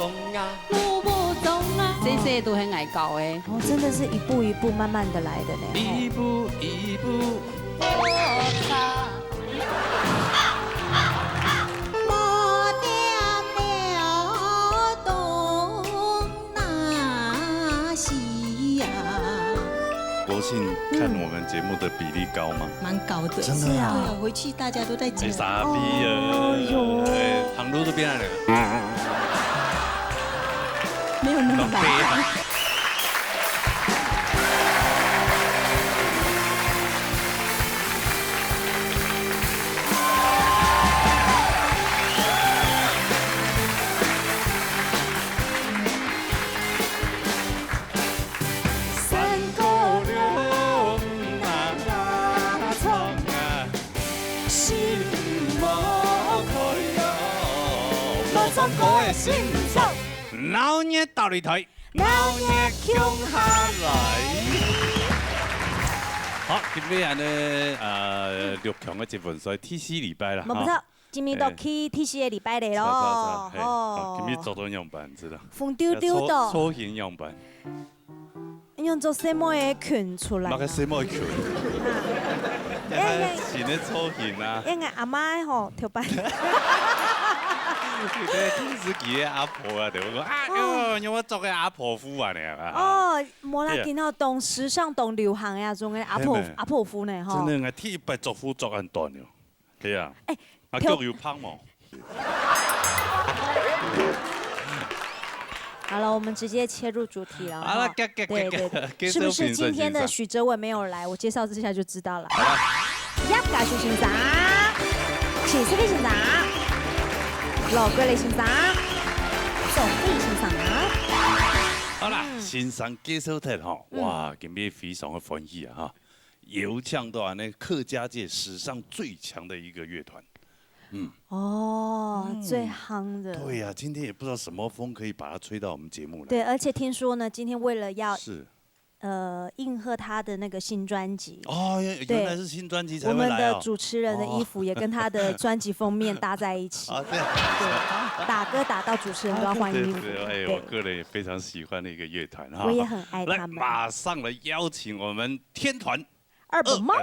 中啊，路不中啊，这些都很爱搞的。哦，真的是一步一步慢慢的来的呢。一步一步。我点了东那西呀，国庆看我们节目的比例高吗？蛮高的，真的啊对啊，回去大家都在讲。傻逼啊！航路都变了，没有那么浪费难。啊！三姑娘那窗啊，心无开哟，无窗过的心窗，老年倒里台，老年穷下来。好，今日安尼六强的节目，所以 TC 礼拜啦。我不知道，今日都去 TC 的礼拜日咯。哦，今日做多样版，知道？风丢丢的，粗型样版，用做什么的群出来？那个什么群？新的粗型啊！因为阿妈吼跳板。你个电视机的阿婆啊，对不？啊哟，让我做个阿婆夫啊，你啊！哦，无啦，今仔懂时尚、懂流行呀，种个阿婆夫呢，吼。真的，我替一百作夫作很短哟，对啊。哎，啊，脚又胖嘛。好了，我们直接切入主题了。好了，对，是不是今天的许哲文没有来？我介绍之下就知道了。好了，呀，嘉许先生，请司机先生，老贵的先生，总理先生。好啦，新上介绍特吼，哇，今日非常的欢喜啊哈，有抢到安尼客家界史上最强的一个乐团。哦，最夯的。对呀，今天也不知道什么风可以把它吹到我们节目来。对，而且听说呢，今天为了要是。应和他的那个新专辑哦，原来是新专辑才会来我们的主持人的衣服也跟他的专辑封面搭在一起。啊，对，打歌打到主持人都要换衣服。对，我个人也非常喜欢的一个乐团哈。我也很爱他们。马上来邀请我们天团二本猫。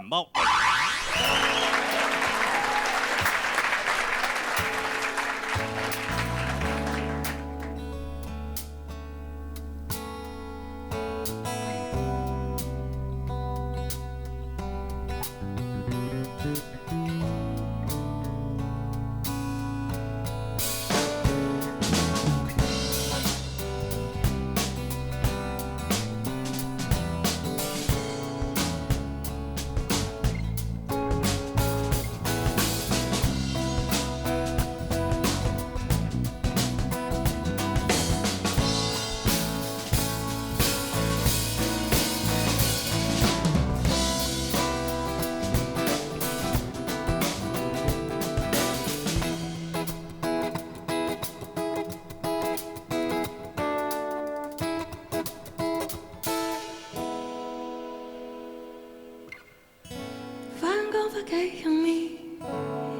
给容易，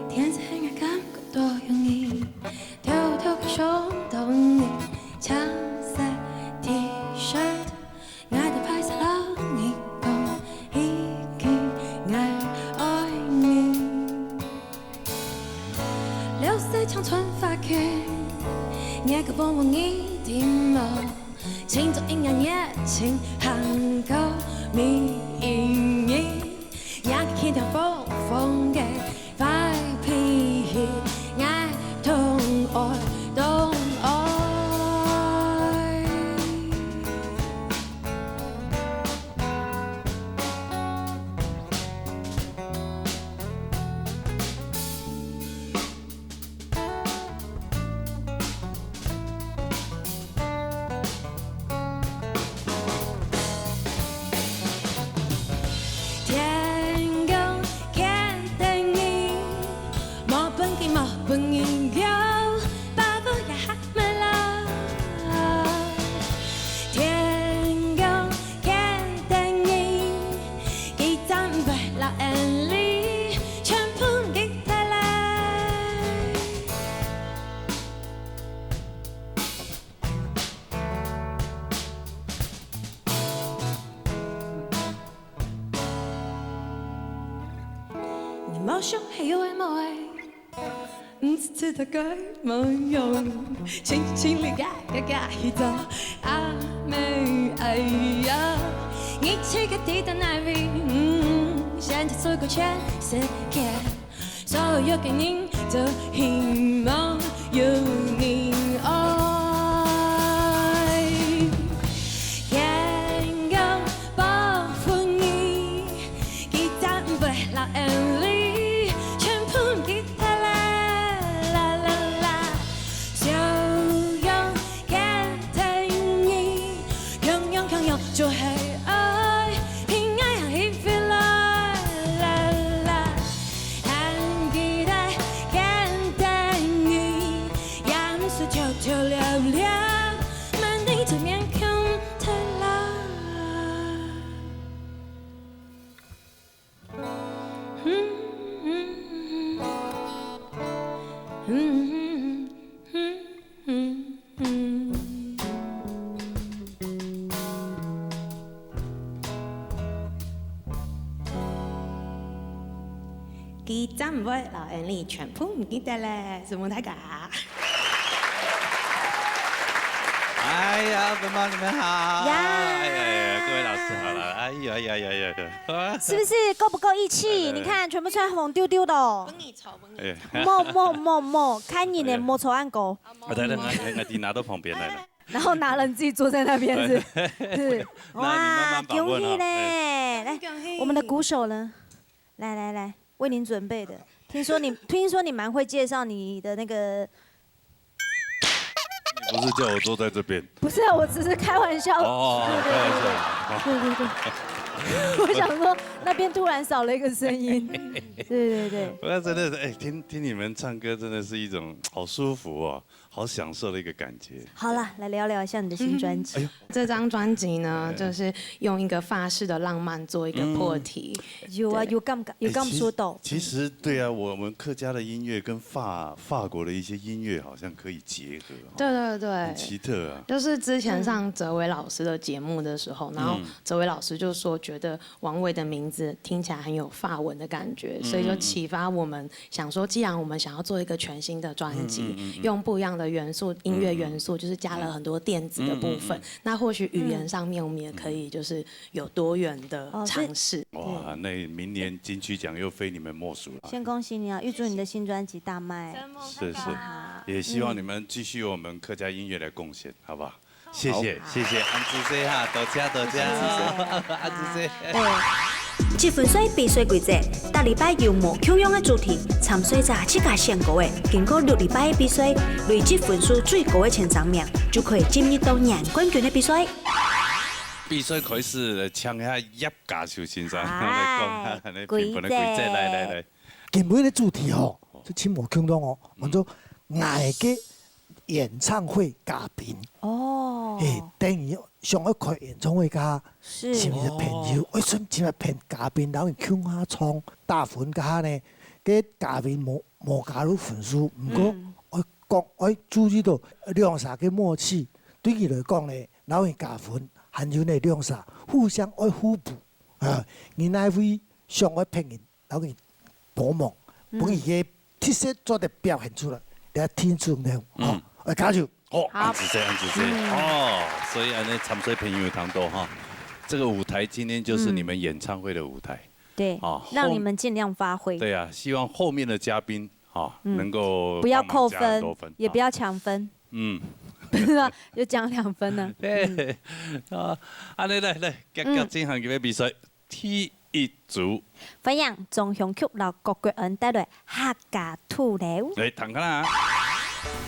天色黑暗感觉多容易，偷偷看冲动你，抢色 T 恤，爱的白色让你懂，一起爱你。6岁长春发开，那个风往一定了，心中阴阳热情，含够迷影。让一条风风给发脾气，爱痛爱懂爱。天公看等你，莫本给莫你冇想係有愛冇愛，唔知道該冇用，輕輕地嘎嘎嘎一走，啊沒哎呀，一起個地道奶味，現在足夠全世界，所有給您的希望有你愛。就係愛，偏愛係飛來來來，很期待看待你，顏色跳跳亮亮，滿你的面孔太辣。記得唔會老人你全部唔記得咧，是冇睇㗎。哎呀，本宝你们好！呀哎呀，各位老师好了！哎呀呀呀呀呀！是不是够不够义气？你看，全部穿红丢丢的哦。哎，莫，看你连莫丑暗狗，我弟拿到旁边来了。然后拿了你自己坐在那边是。是。那你慢慢把握恭喜了。嘞！来，我们的鼓手呢？来，为您准备的。听说你蛮会介绍你的那个。你不是叫我坐在这边？不是啊，我只是开玩笑。哦，开玩笑。对。我想说那边突然少了一个声音。对。我真的是哎，听你们唱歌真的是一种好舒服哦，好享受的一个感觉。好了，来聊聊一下你的新专辑。这张专辑呢，就是用一个法式的浪漫做一个破题。有啊，有咁说到。其实对啊，我们客家的音乐跟法国的一些音乐好像可以结合。对。很奇特啊。就是之前上哲伟老师的节目的时候，然后哲伟老师就说，觉得王伟的名字听起来很有法文的感觉，所以就启发我们想说，既然我们想要做一个全新的专辑，用不一样的元素，音乐元素，就是加了很多电子的部分，那或许语言上面我们也可以就是有多元的尝试。哇，那明年金曲奖又非你们莫属了。先恭喜你啊！预祝你的新专辑大卖。是，也希望你们继续为我们客家音乐来贡献，好不好？谢谢，安子姐哈，多謝，安子姐。积分水比赛规则，每礼拜由无抽样的主题，参赛者7家上高的，经过6礼拜的比赛，累积分数最高的前3名，就可以进入到年冠军的比赛。比赛开始，唱下叶家秀先生来讲，规则来。根本的主题哦，就请无空洞哦，叫做爱嘅演唱会嘉宾。哦。等于上一开演唱会家，是是咪就朋友？为什么只系骗嘉宾，然后唱下唱大分家呢？嘅嘉宾冇加入分数，不过我注意到2、3个默契，对佢来讲呢，然后加分，还有呢2、3互相爱互补啊。你那位上爱骗人，然后佢帮忙，帮佢嘅特色做得表现出来，你听出了哦，加油！安子姐，哦，所以那参赛朋友堂多哈，这个舞台今天就是你们演唱会的舞台，对，让你们尽量发挥。对啊，希望后面的嘉宾能够不要扣分，也不要抢分。不是啊，就奖2分呢。来，进行嘅比赛，第1组，欢迎从乡曲老郭国恩带来客家土流。来，弹下啦。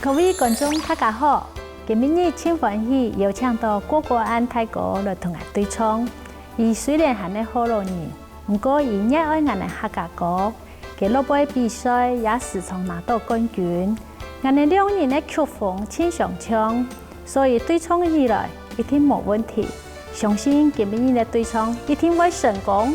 各位观众大家好，今日真欢喜邀请到郭国安大哥来同我对唱。伊虽然还係好老人，不過伊熱愛我哋客家歌，佢落杯比賽也時常拿到冠軍。我哋2人嘅曲風千相像，所以對唱起來一定冇問題。相信今日嘅對唱一定會成功。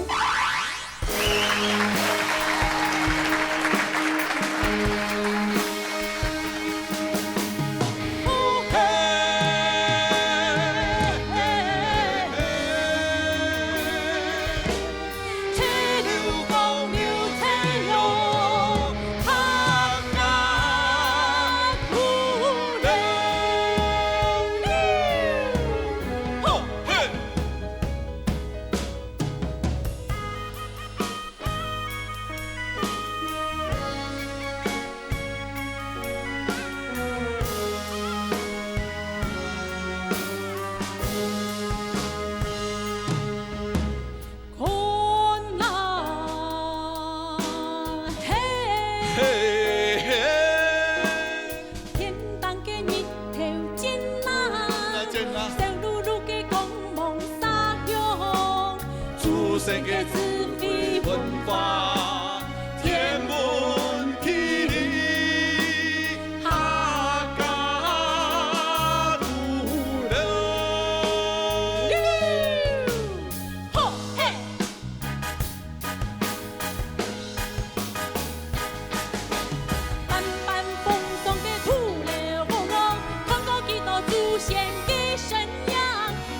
神嘅智慧文化，天文地理，客家土流。吼嘿！斑斑风霜的土流浪，看过几多祖先的神样，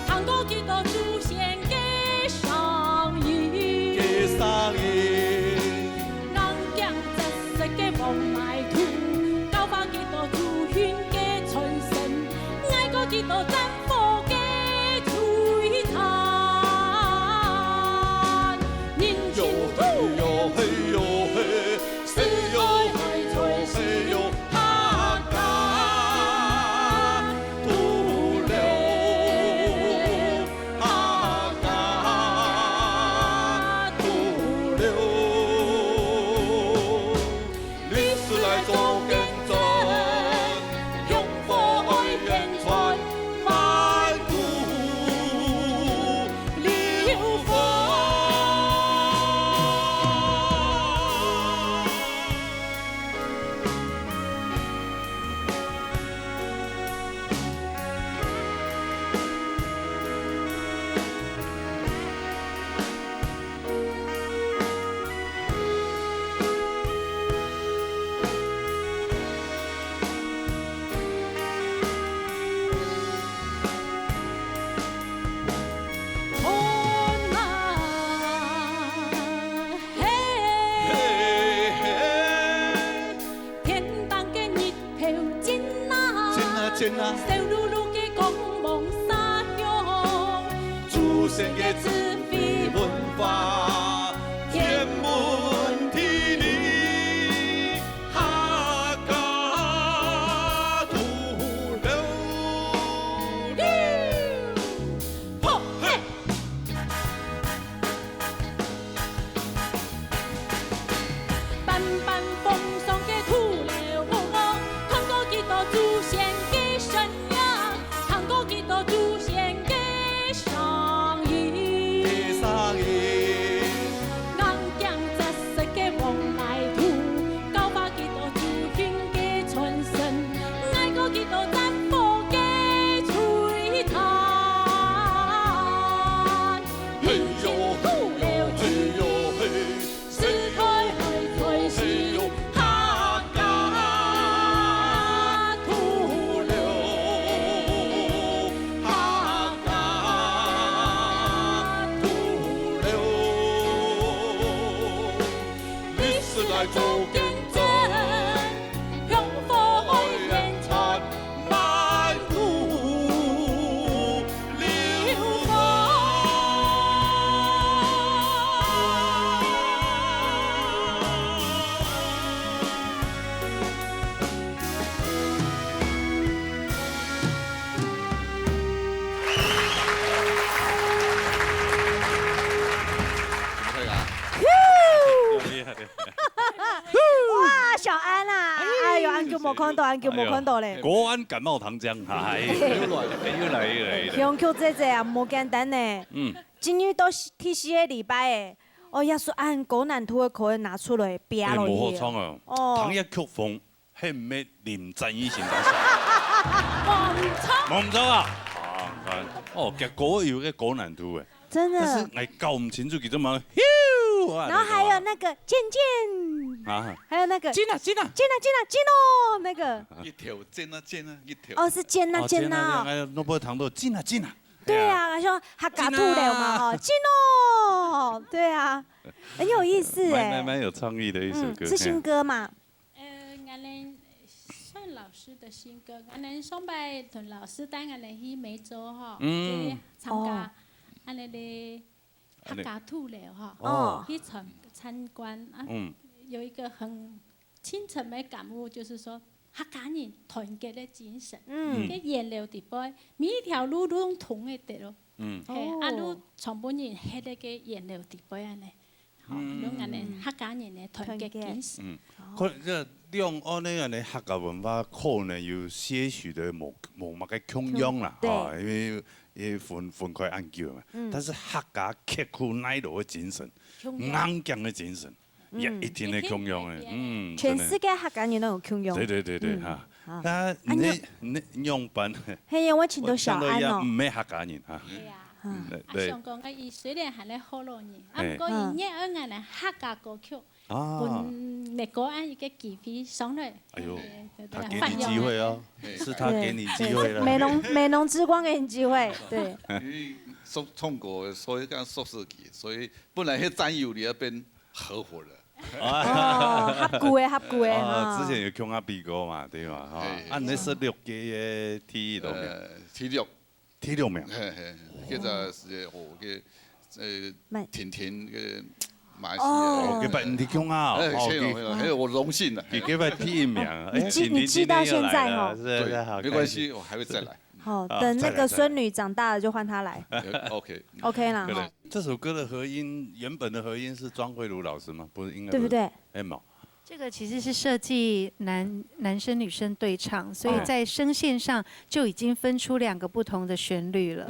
看过几多祖先的上衣。嘅生意，硬頸窒息嘅黃泥土，教化幾多祖先嘅傳承，愛過幾多戰火嘅璀璨。人喲情土嘿喲嘿喲嘿，嘿喲嘿喲嘿喲，客家土流，客家土流，歷史來做見證，香火愛延傳，萬古流芳。看啊嘿，嘿嘿，天堂嘅日頭真啊，真啊真啊，燒嚕嚕嘅光芒灑向。祖先嘅智慧文化，天文地理，客家土流。吼嘿！斑斑風霜嘅土流浪，看過幾多祖先嘅神樣，看過幾多祖先嘅上衣。嘅生意，硬頸窒息嘅黃泥土，教化幾多祖先嘅傳承，愛過幾多戰火嘅璀璨。嘿喲嘿喲嘿喲嘿，時代去隨時，客家土流，客家土流，歷史來做見證。香火愛延傳，萬古流厲害的。哇，小安啊，哎呦，安叫冇看到，安叫冇看到咧。國安感冒糖漿，係又來。香 Q 姐姐啊，冇簡單呢。嗯，今日到第四個禮拜誒，我要說按高難度嘅口音拿出來，拼係落冇去。好創啊！哦唐一曲風係唔係連戰以前嗰黃冇唔錯啊！哦，其實嗰個有嘅高難度嘅，真但是的。我搞唔清楚佢怎麼。然後還有那個健健，啊，還有那個真啊真啊，健啊健啊健哦，那個一條真啊真啊一條。哦是健啊健啊。攞波糖度，真啊真啊。對啊，他說客家土流嘛，哈，健哦，對啊，很有意思哎。蠻有創意的一首歌。是新歌嘛？我哋孫老師的新歌，我哋上擺同老師帶我哋去梅州嗬，去參加我哋嘅客家土流嗬，哦去參觀啊，有一個很清晨嘅感悟，就是說客家人團結嘅精神，嘅沿流地背，每一條路都用同嘅地咯，係啊，都全部人喺呢個沿流地背安尼。用我哋客家人嘅團結精神。可能這兩岸呢，客家文化可能有些許的冇乜嘅共用啦，對因為也分开研究嘛。但是客家刻苦耐劳的精神，硬强的精神，也一定会强用的。全世界客家人都有强用。对哈。那你用班，嘿呀，我请到小安哦。唔係客家人哈。對。上講嘅伊雖然係咧好多年，啊不過伊熱愛嘅客家歌曲，本嚟講一個機會上來。哎呦，他給你機會哦，是他給你機會了。美濃之光給你機會，對。中國所以講碩士級，所以本來迄戰友裡邊合夥人。哦，合股嘅。之前有強下比過嘛，對嘛？啊，你16屆嘅 T 度名，T6名。叫做是個甜嘅馬來西亞。哦，佢唔係強啊，我榮幸的。佢叫佢 T 名，你記到現在哦。對，沒關係，我還會再來。好，等那個孫女長大了就換她來。OK 啦。這首歌的和音，原本的和音是莊慧茹老師嗎？不是，應該對不對？哎冇。這個其實是設計男生女生對唱，所以在聲線上就已經分出2個不同的旋律了。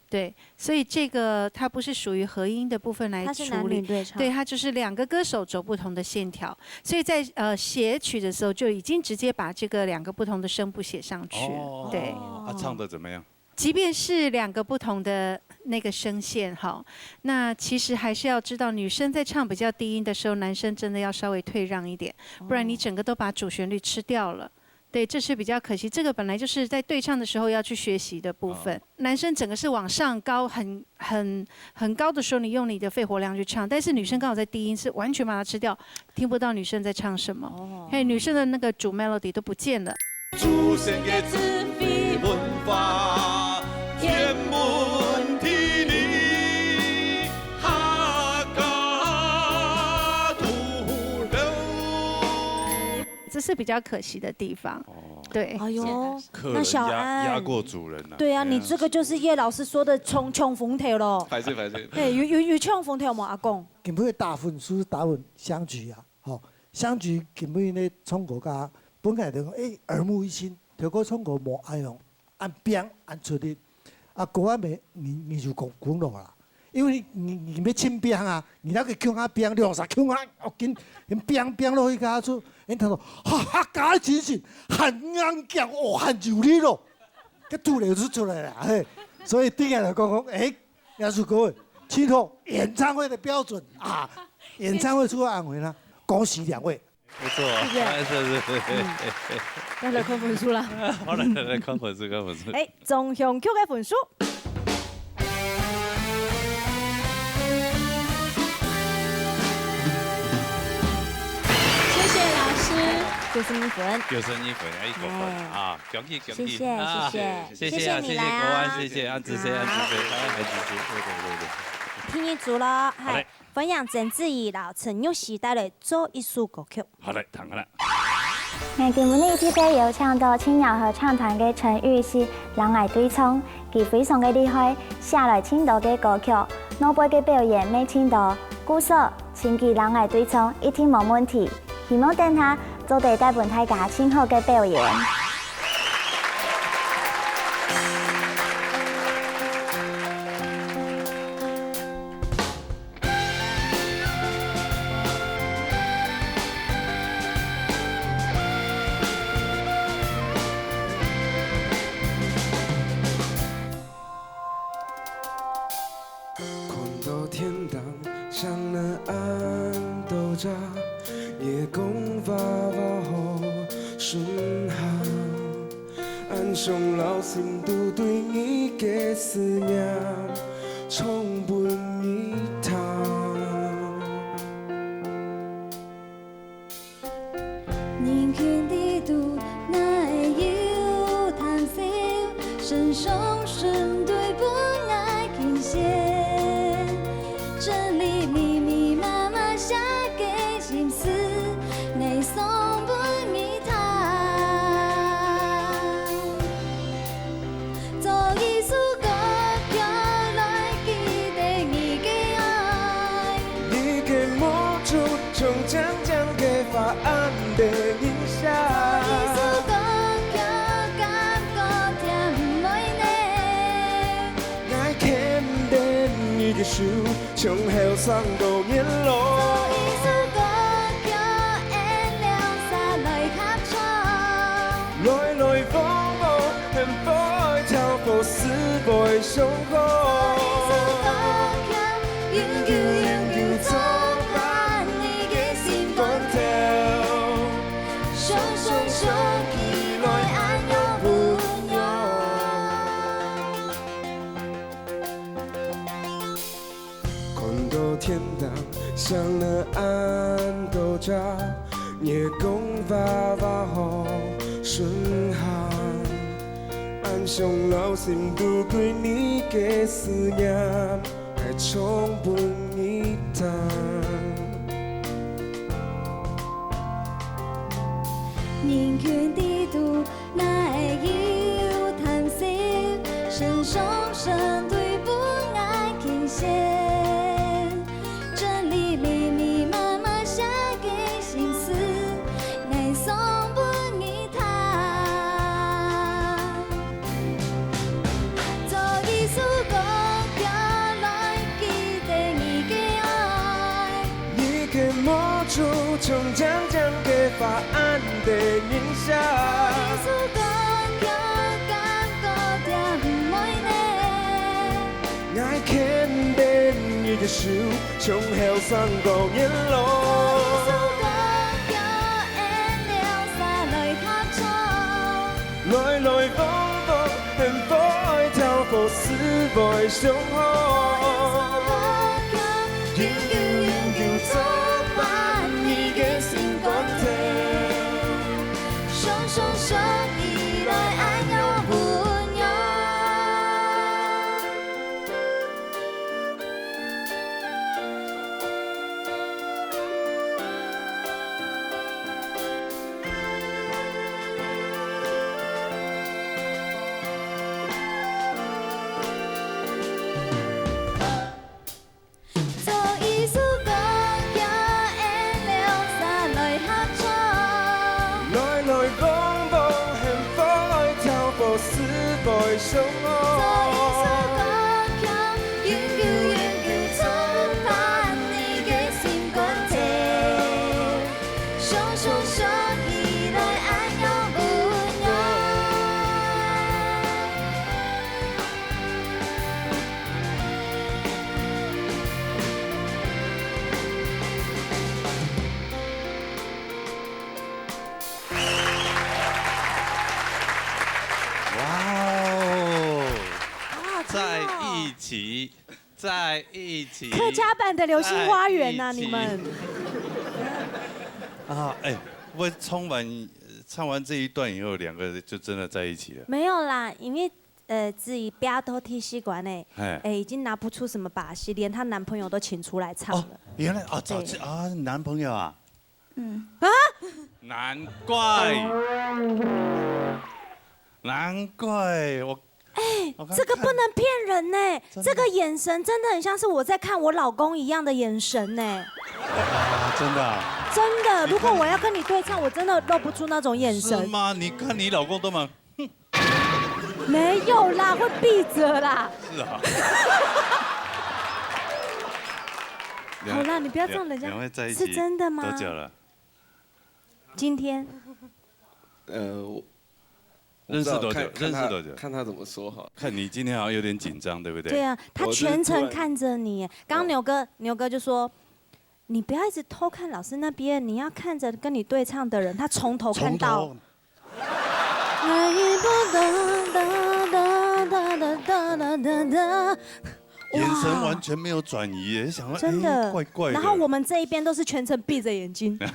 對，所以這個它不是屬於和音的部分來處理，它是男女對唱，對，它就是2個歌手走不同的線條，所以在寫曲的時候就已經直接把這個2個不同的聲部寫上去。對，唱得怎麼樣？即便是2個不同的那個聲線，哈，那其實還是要知道，女生在唱比較低音的時候，男生真的要稍微退讓一點，不然你整個都把主旋律吃掉了。對，這是比較可惜。這個本來就是在對唱的時候要去學習的部分。男生整個是往上高，很高的時候，你用你的肺活量去唱，但是女生剛好在低音是完全把它吃掉，聽不到女生在唱什麼。嘿，女生的那個主 melody 都不見了。祖先嘅智慧文化，天文地理，客家土流。這是比較可惜的地方。對，哎呦，那小安壓過主人啊。對啊，你這個就是葉老師說的衝風頭咯。排隊。哎，有衝風頭冇阿公？根本大分數打分相距啊，吼，相距根本咧創國家。本來就講，耳目一新，條個創國無愛用，按邊按出力，啊，國外咪你就講落啦，因為你要清邊啊，你那個強下邊，20強下，我見邊落去家出，人睇到客家精神，很硬強，哦，很有力咯，個土流就出來了，嘿，所以第二來講，要是各位，慶祝演唱會的標準啊，演唱會出來安慰啦，恭喜2位。不錯，是。要來看分數啦。好來看分數。縱向曲嘅分數。謝謝老師。91分。91分，1個分啊，恭喜。謝謝你來啊，謝謝安子 C，來聽一組咯，係分享曾志怡老陳玉喜帶來做一首歌曲。好嘞，彈下啦。我今日這個有唱到青鳥合唱團嘅陳玉是人愛對唱，佢非常嘅厲害，寫來青島嘅歌曲，腦背嘅表演咩青島，故說請佢人愛對唱一定冇問題，希望等下做對帶本大家青好嘅表演。夜空發發雨順下，安上老心都對你嘅思念，充滿一趟。年輕的度，那有談笑，身上身對本愛傾斜，這裡密密麻麻寫嘅心思，你送本一趟，做一首歌曲來記得你嘅愛，你嘅魔咒終將將嘅發暗的影響。做一首歌曲感覺甜美呢。手，从后山到面路。来来往往，幸福的跳步，思袂伤好。永久永久作伴你的心肝跳，双双相依来安养温柔。看到天堂上了岸都家，夜光娃娃雨顺航，暗上留心度对你的思念。充分一趟，人群地图哪会有贪心，身上身对不爱倾斜，真理密密麻麻写给心思，爱送不一趟，做艺术歌。魔术从将给法案的影响，爱肯定你的手，从后山到面路。来来往往，幸福的跳步，思袂伤好。永久永久作伴你的心肝跳，双双相依来安养温柔。思袂伤好，永久永久作伴你的心肝跳，双双相依来安养温柔。在一起。客家版的《流星花园》呐，你们。啊，哎，我唱完这一段以后，两个人就真的在一起了。没有啦，因为自己标都踢戏馆呢，已经拿不出什么把戏，连她男朋友都请出来唱了。原来啊，早期啊，男朋友啊。难怪我。这个不能骗人呢，这个眼神真的很像是我在看我老公一样的眼神呢。真的啊？真的，如果我要跟你对唱，我真的露不出那种眼神。是吗？你看你老公都蛮，没有啦，会闭着啦。是啊。好啦，你不要这样，人家两位在一起是真的吗？多久了？今天。认识多久？认识多久？看他怎么说好。看你今天好像有点紧张，对不对？对啊，他全程看着你。刚刚牛哥就说，你不要一直偷看老师那边，你要看着跟你对唱的人，他从头看到。眼神完全没有转移，想说真的怪怪的。然后我们这一边都是全程闭着眼睛。对。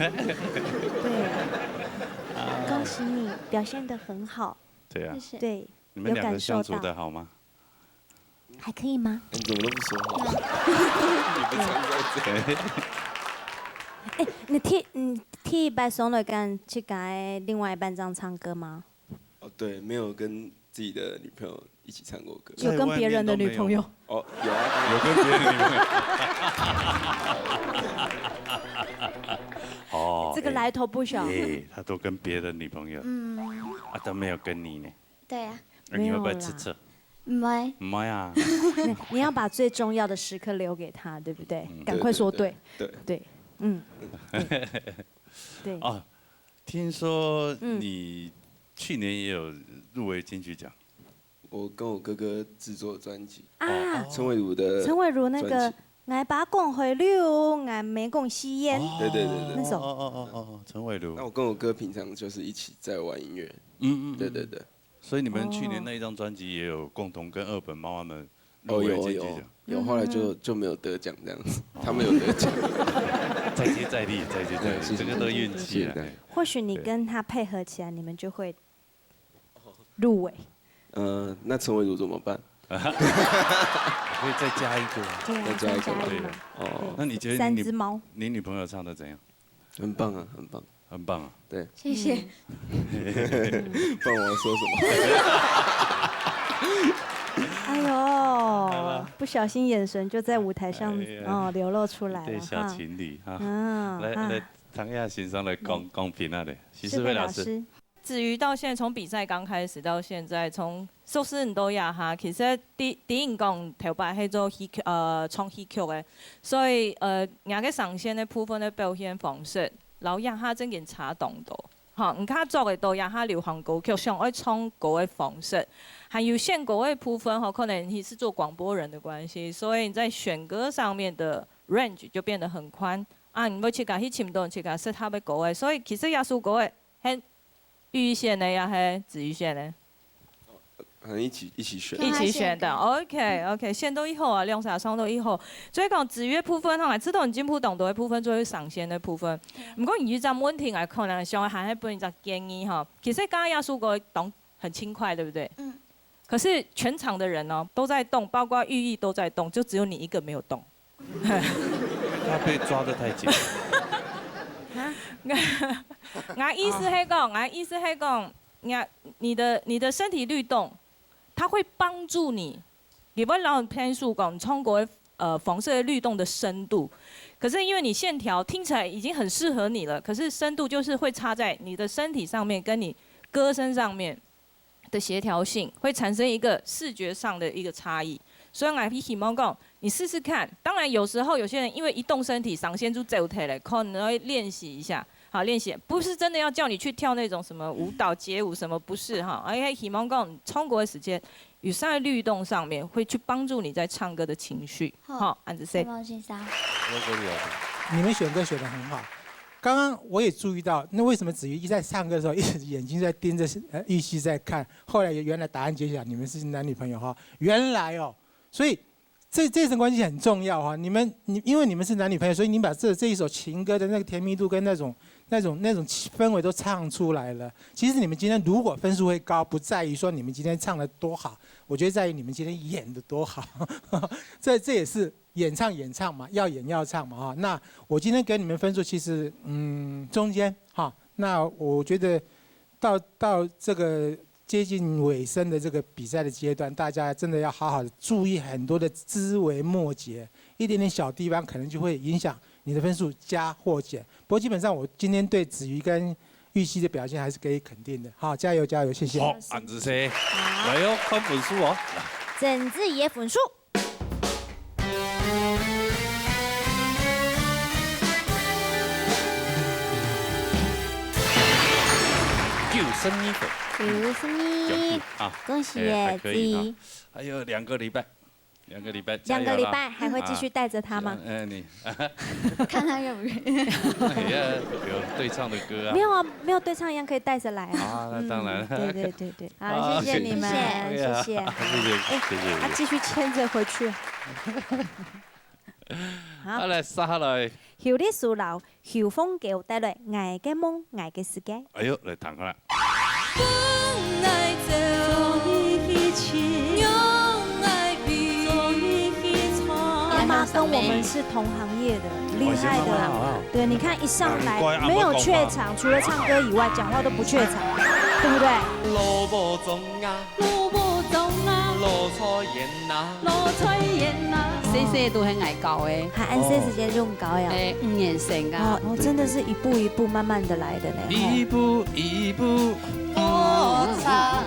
恭喜你，表现得很好。对啊，对，你们两个相处得好吗？还可以吗？你怎么都不说话？你不常在这。哎，你替白松磊跟去跟另外一半这样唱歌吗？哦，对，没有跟自己的女朋友一起唱过歌。有跟别人的女朋友？哦，有啊，有跟别人的女朋友。哦，这个来头不小。他都跟别的女朋友，都没有跟你呢。对啊。你会不会吃醋？唔会，唔係啊，你要把最重要的时刻留给他，对不对？赶快说对。对，嗯，对。哦，听说你去年也有入围金曲奖。我跟我哥哥制作专辑啊，陈伟如的。陈伟如那个。爱把讲回流，爱没讲吸烟。对，那首。陈伟如。那我跟我哥平常就是一起在玩音乐。对。所以你们去年那一张专辑也有共同跟二本妈妈们入围金曲奖。有，后来就没有得奖这样子，他们有得奖。再接再厉，这个都运气了。或许你跟他配合起来，你们就会入围。那陈伟如怎么办？可以再加一个，再加一个吗？哦，那你觉得三只猫，你女朋友唱的怎样？很棒啊，很棒，很棒啊！对，谢谢。不然我要说什么？哎呦，不小心眼神就在舞台上流露出来了。对，小情侣哈。来，唐亚欣赏来公平啊的，徐世伟老师。至于到现在，从比赛刚开始到现在，从收视人都呀哈，其实第一讲头擺係做唱戲曲嘅，所以人嘅上線嘅部分嘅表現方式，老呀哈真件差動到，嚇唔卡作嘅到呀哈流行歌曲上愛唱歌嘅方式，還有選歌嘅部分可能你是做廣播人的關係，所以你在選歌上面的 range 就變得很寬，你要去甲去尋到去甲適合嘅歌嘅，所以其實耶穌歌嘅係。玉線的呀，還子玉線的，一起選，一起選的。OK， 線都以後啊，兩三雙都以後。所以講子樂部分，我知道你進步動作的部分，做上線的部分。不過你這問題我可能想還係俾你個建議哈。其實剛剛亞叔哥動很輕快，對不對？可是全場的人哦都在動，包括玉意都在動，就只有你一個沒有動。他被抓得太緊。我意思係講，你的身體律動，它會幫助你。也不讓偏數講中國方式的律動的深度，可是因為你線條聽起來已經很適合你了，可是深度就是會差在你的身體上面，跟你歌聲上面的協調性，會產生一個視覺上的一個差異。所以我希望講，你試試看。當然有時候有些人因為一動身體上線就走退了，可能會練習一下。好，練習不是真的要叫你去跳那種什麼舞蹈街舞什麼，不是哈。而希望講充國的時間，與在律動上面會去幫助你在唱歌的情緒。好，安子 say。你們選歌選得很好。剛剛我也注意到，那為什麼子瑜一在唱歌的時候，一直眼睛在盯着玉溪在看？後來原來答案揭曉，你們是男女朋友哈。原來哦，所以這層關係很重要哈。因為你們是男女朋友，所以你把這一首情歌的那個甜蜜度跟那種氛圍都唱出來了。其實你們今天如果分數會高，不在於說你們今天唱得多好，我覺得在於你們今天演得多好。這也是演唱嘛，要演要唱嘛哈。那我今天給你們分數，其實中間哈。那我覺得到這個接近尾聲的這個比賽的階段，大家真的要好好的注意很多的枝微末節，一點點小地方可能就會影響你的分數加或減。不過基本上我今天對子瑜跟玉溪的表現還是給予肯定的。好，加油加油，謝謝。好，安子 C， 來哦，看分數哦。鄭子怡的分數。91分。91，恭喜耶，子怡。還有2個禮拜。2個禮拜還會繼續帶着他嗎？你看他願不願意。有對唱的歌啊。沒有啊，沒有對唱一樣可以帶着來啊。啊，那當然。對。好，謝謝你們，謝謝。他繼續牽着回去。好，來殺來。後日樹樓，後風給我帶來愛嘅夢，愛嘅世界。哎呦，來彈啦。媽跟我們是同行業的，厲害的。對，你看一上來沒有怯場，除了唱歌以外，講話都不怯場，對不對？蘿蔔粽啊，蘿蔔粽啊，蘿菜鹽啊，蘿菜鹽啊，細都係愛教嘅。還按細時間用高呀？5年生啊。哦，真的是一步一步慢慢的來的呢。一步一步，我唱。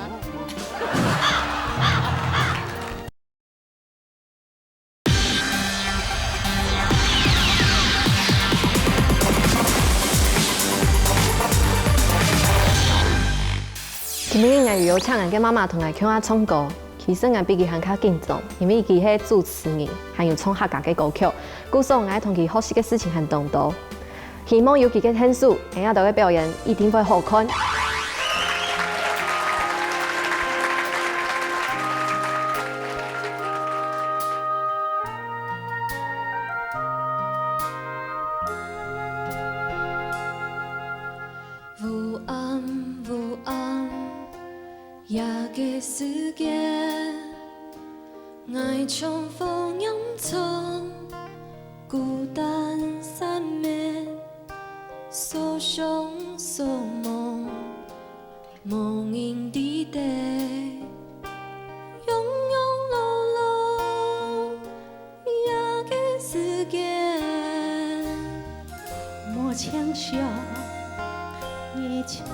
于有请俺嘅妈妈同俺唱下唱歌，其实俺比佢还较紧张，因为佢係主持人，还有唱客家嘅歌曲，故所我同佢學習嘅事情很多。希望有佢嘅天數，下日到嘅表演一定會好看。雾暗雾暗，夜嘅世界，愛重逢陰沉，孤單散面，所想所夢，夢影地帶，庸庸碌碌，夜嘅世界，莫强笑。你唱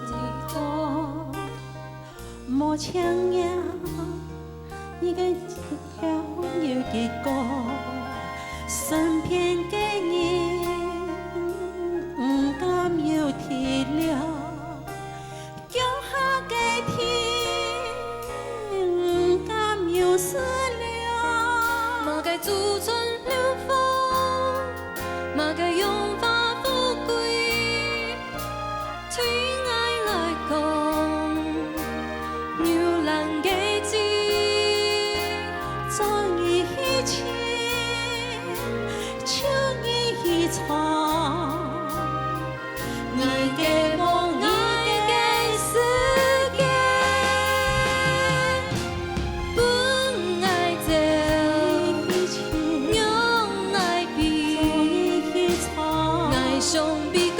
的歌，莫强呀，你个跳有的歌，身边的人不敢有体谅，脚下的天不敢有思量，莫该祖传流芳，莫该拥抱。对愛來講，牛郎嘅字，在以前，就以唱，愛嘅夢，愛嘅世界，本愛走，用愛比，愛上比高。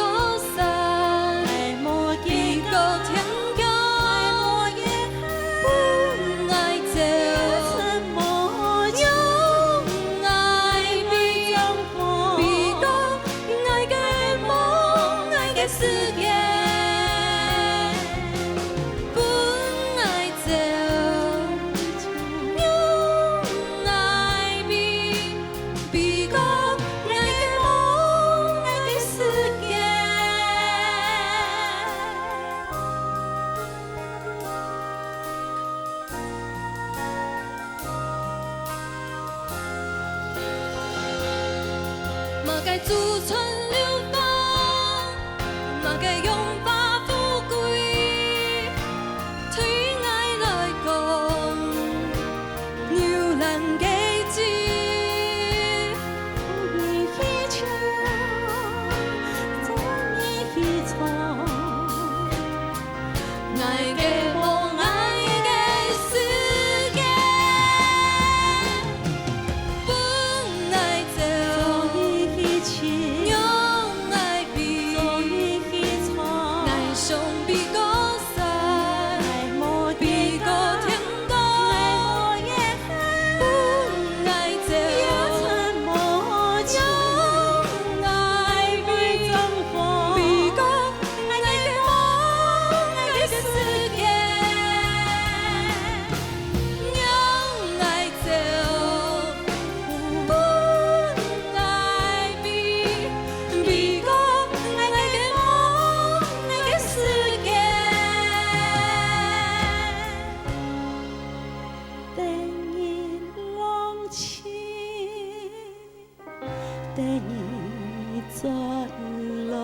莫該祖傳流芳，莫該擁抱富貴。對愛來講，牛郎嘅字，你一唱，在你唱，愛嘅夢，愛嘅世界，本愛走。用愛比，愛上比高山，比高天高，本愛走，用愛比，比高愛嘅夢，愛嘅世界，用愛走，本愛比。比高愛嘅夢，愛嘅世界。等你浪起，等你轉來。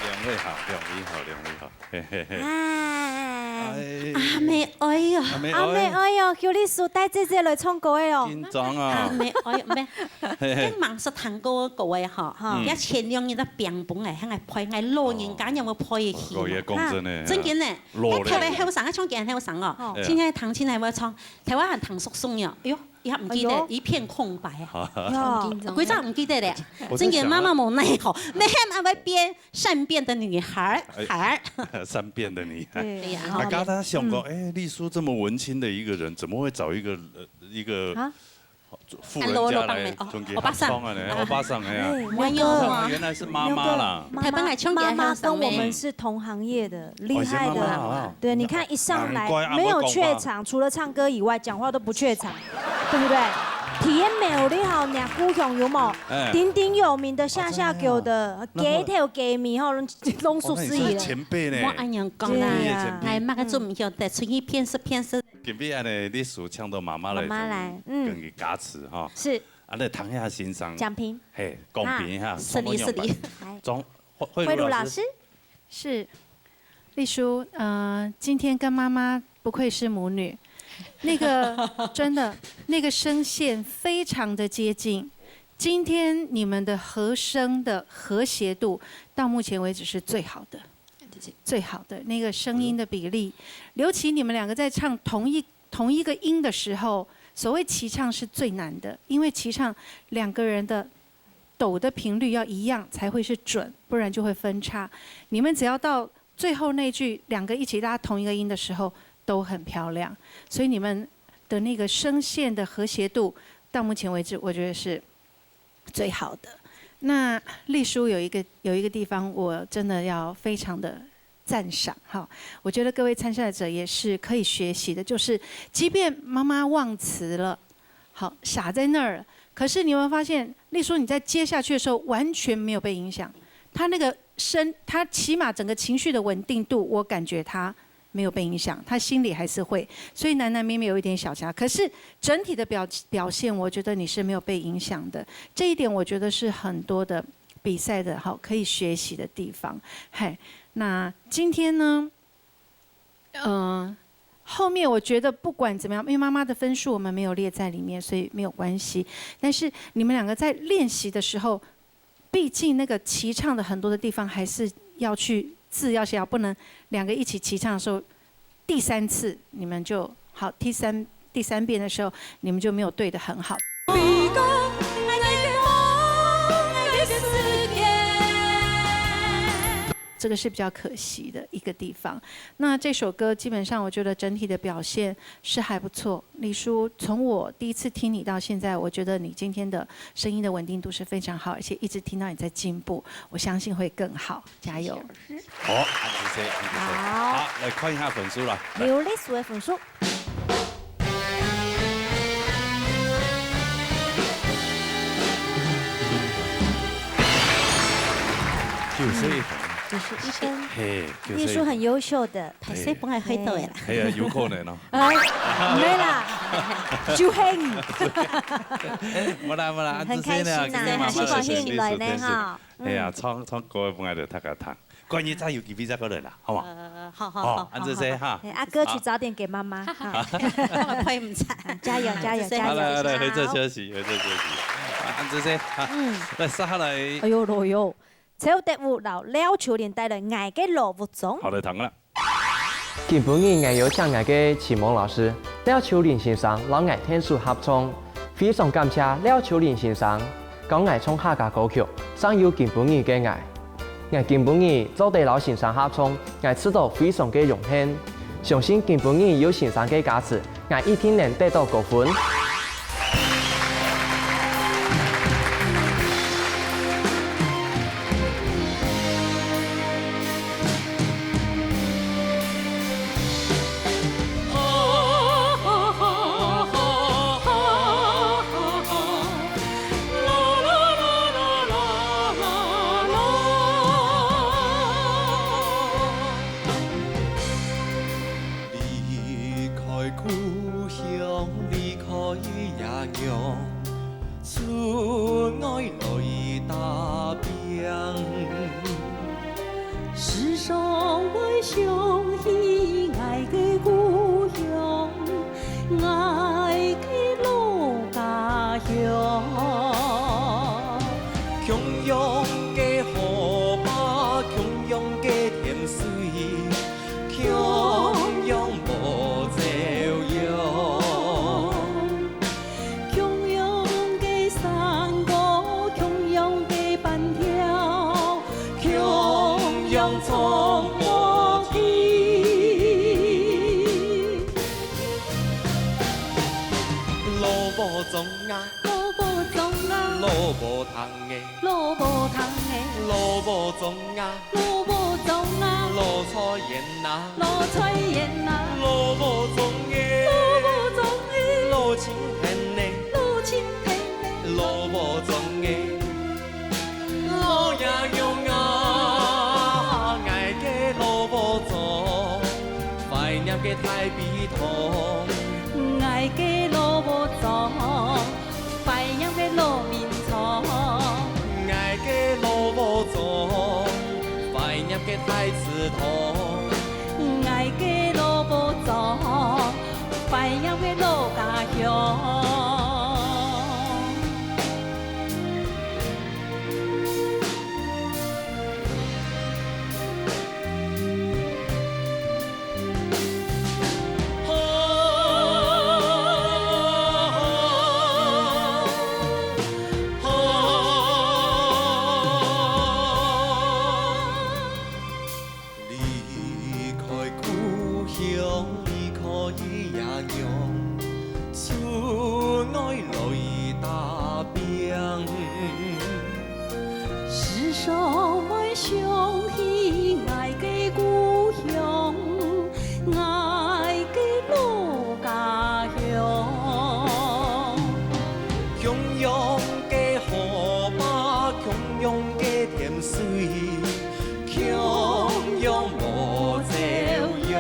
兩位好，兩位好，嘿嘿嘿。阿妹愛哦，阿妹愛哦，叫你數帶姐姐來唱歌嘅哦。緊張啊！阿妹愛咩？啲盲識彈歌個位嗬，一前兩日都病本嚟，喺度配，嗌老人家有冇配戲？個嘢講真咧，真嘅咧，喺台灣香港一唱嘅人香港哦，現在唐青係會唱，台灣人唐叔松呀，哎呦！一下唔記得，一片空白啊！鬼咋唔記得咧？真嘅媽媽冇那好，那還會變善變的女孩兒，善變的女孩。對呀。剛剛他想過，哎，麗叔這麼文青的一個人，怎麼會找一個富人家来准给他冲啊呢，欧巴桑哎呀，原来是妈妈啦。妈妈跟我们是同行业的，厉害的。对，你看一上来没有怯场，除了唱歌以外，讲话都不怯场，对不对？体验美丽好，俩孤雄有冇？鼎鼎有名的下下狗的给条给米后拢熟悉了。前辈呢？我安样讲啦，哎，妈个做唔晓得，出去骗色骗色。今边安尼，历史唱到妈妈来，更给加持哈。是。啊，那唐下欣赏。讲评。嘿，公平一下。是的。中慧茹老师。是。丽书，今天跟妈妈不愧是母女。那个真的，那个声线非常的接近。今天你们的和声的和谐度到目前为止是最好的，最好的那个声音的比例。尤其你们两个在唱同一个音的时候，所谓齐唱是最难的，因为齐唱两个人的抖的频率要一样才会是准，不然就会分叉。你们只要到最后那句两个一起拉同一个音的时候，都很漂亮，所以你们的那个声线的和谐度，到目前为止，我觉得是最好的。那丽书有一个地方，我真的要非常的赞赏哈。我觉得各位参赛者也是可以学习的，就是即便妈妈忘词了，好傻在那儿，可是你有没有发现，丽书你在接下去的时候完全没有被影响，她那个她起码整个情绪的稳定度，我感觉她没有被影响，他心里还是会，所以难免有一点小瑕，可是整体的表现，我觉得你是没有被影响的。这一点我觉得是很多的比赛的好可以学习的地方。嘿，那今天呢，后面我觉得不管怎么样，因为妈妈的分数我们没有列在里面，所以没有关系。但是你们两个在练习的时候，毕竟那个齐唱的很多的地方还是要去。字要写好，不能两个一起齐唱的时候，第三次你们就好，第三遍的时候你们就没有对得很好。这个是比较可惜的一个地方。那这首歌基本上我觉得整体的表现是还不错。丽书，从我第一次听你到现在，我觉得你今天的声音的稳定度是非常好，而且一直听到你在进步，我相信会更好，加油！好，好，来看一下分数啦。刘丽书的分数。91分。91分，丽书很优秀的，排谁不爱黑豆的啦？哎呀，有可能哦。没啦，就黑你。没啦，很开心呐，很高兴来呢哈。哎呀，唱歌本来就他个弹，关于再有几比赛过来啦，好嘛？好，按这些哈。啊，歌曲早点给妈妈。快唔惨，加油！来，回这休息。按这些，来杀来。哎呦。超特务老廖秋莲带来爱嘅罗武总。好的，糖啦。今晡日我有请我嘅启蒙老师廖秋莲先生老爱天数合唱，非常感谢廖秋莲先生讲爱唱客家歌曲，上有今晡日嘅爱。我今晡日做地老先生合唱，我吃到非常嘅荣幸，相信今晡日有先生嘅加持，我一定能得到高分。从我听。无踪啊，路无通的，路无通的，路无踪啊，路无踪啊，路出现啊，路出现啊，路无踪的，路无踪的，路青天的，路青天的，路无踪的，路也用啊，爱嘅路无踪，怀念嘅太悲痛。爱嘅路无踪，怀念嘅路面藏，爱嘅路无踪，怀念嘅太子堂。爱嘅路无踪，怀念嘅路家乡。世上每想起爱嘅故乡，爱嘅老家乡。汹涌嘅河马，汹涌嘅甜水，汹涌无朝阳。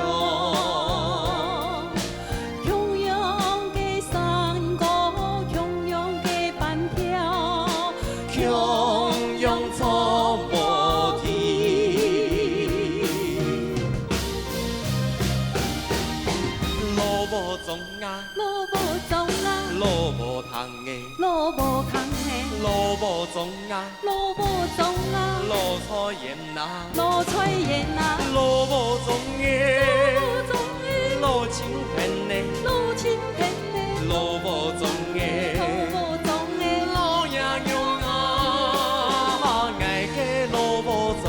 汹涌嘅山歌，汹涌嘅板条，汹涌错无天。路无踪啊，路无踪啊，路无通的，路无通的，路无踪啊，路无踪啊，路出现啊，路出现啊，路无踪的，路踪的，路青天的，路青天的，路无踪的，路无踪的，路也用啊，爱嘅路无踪，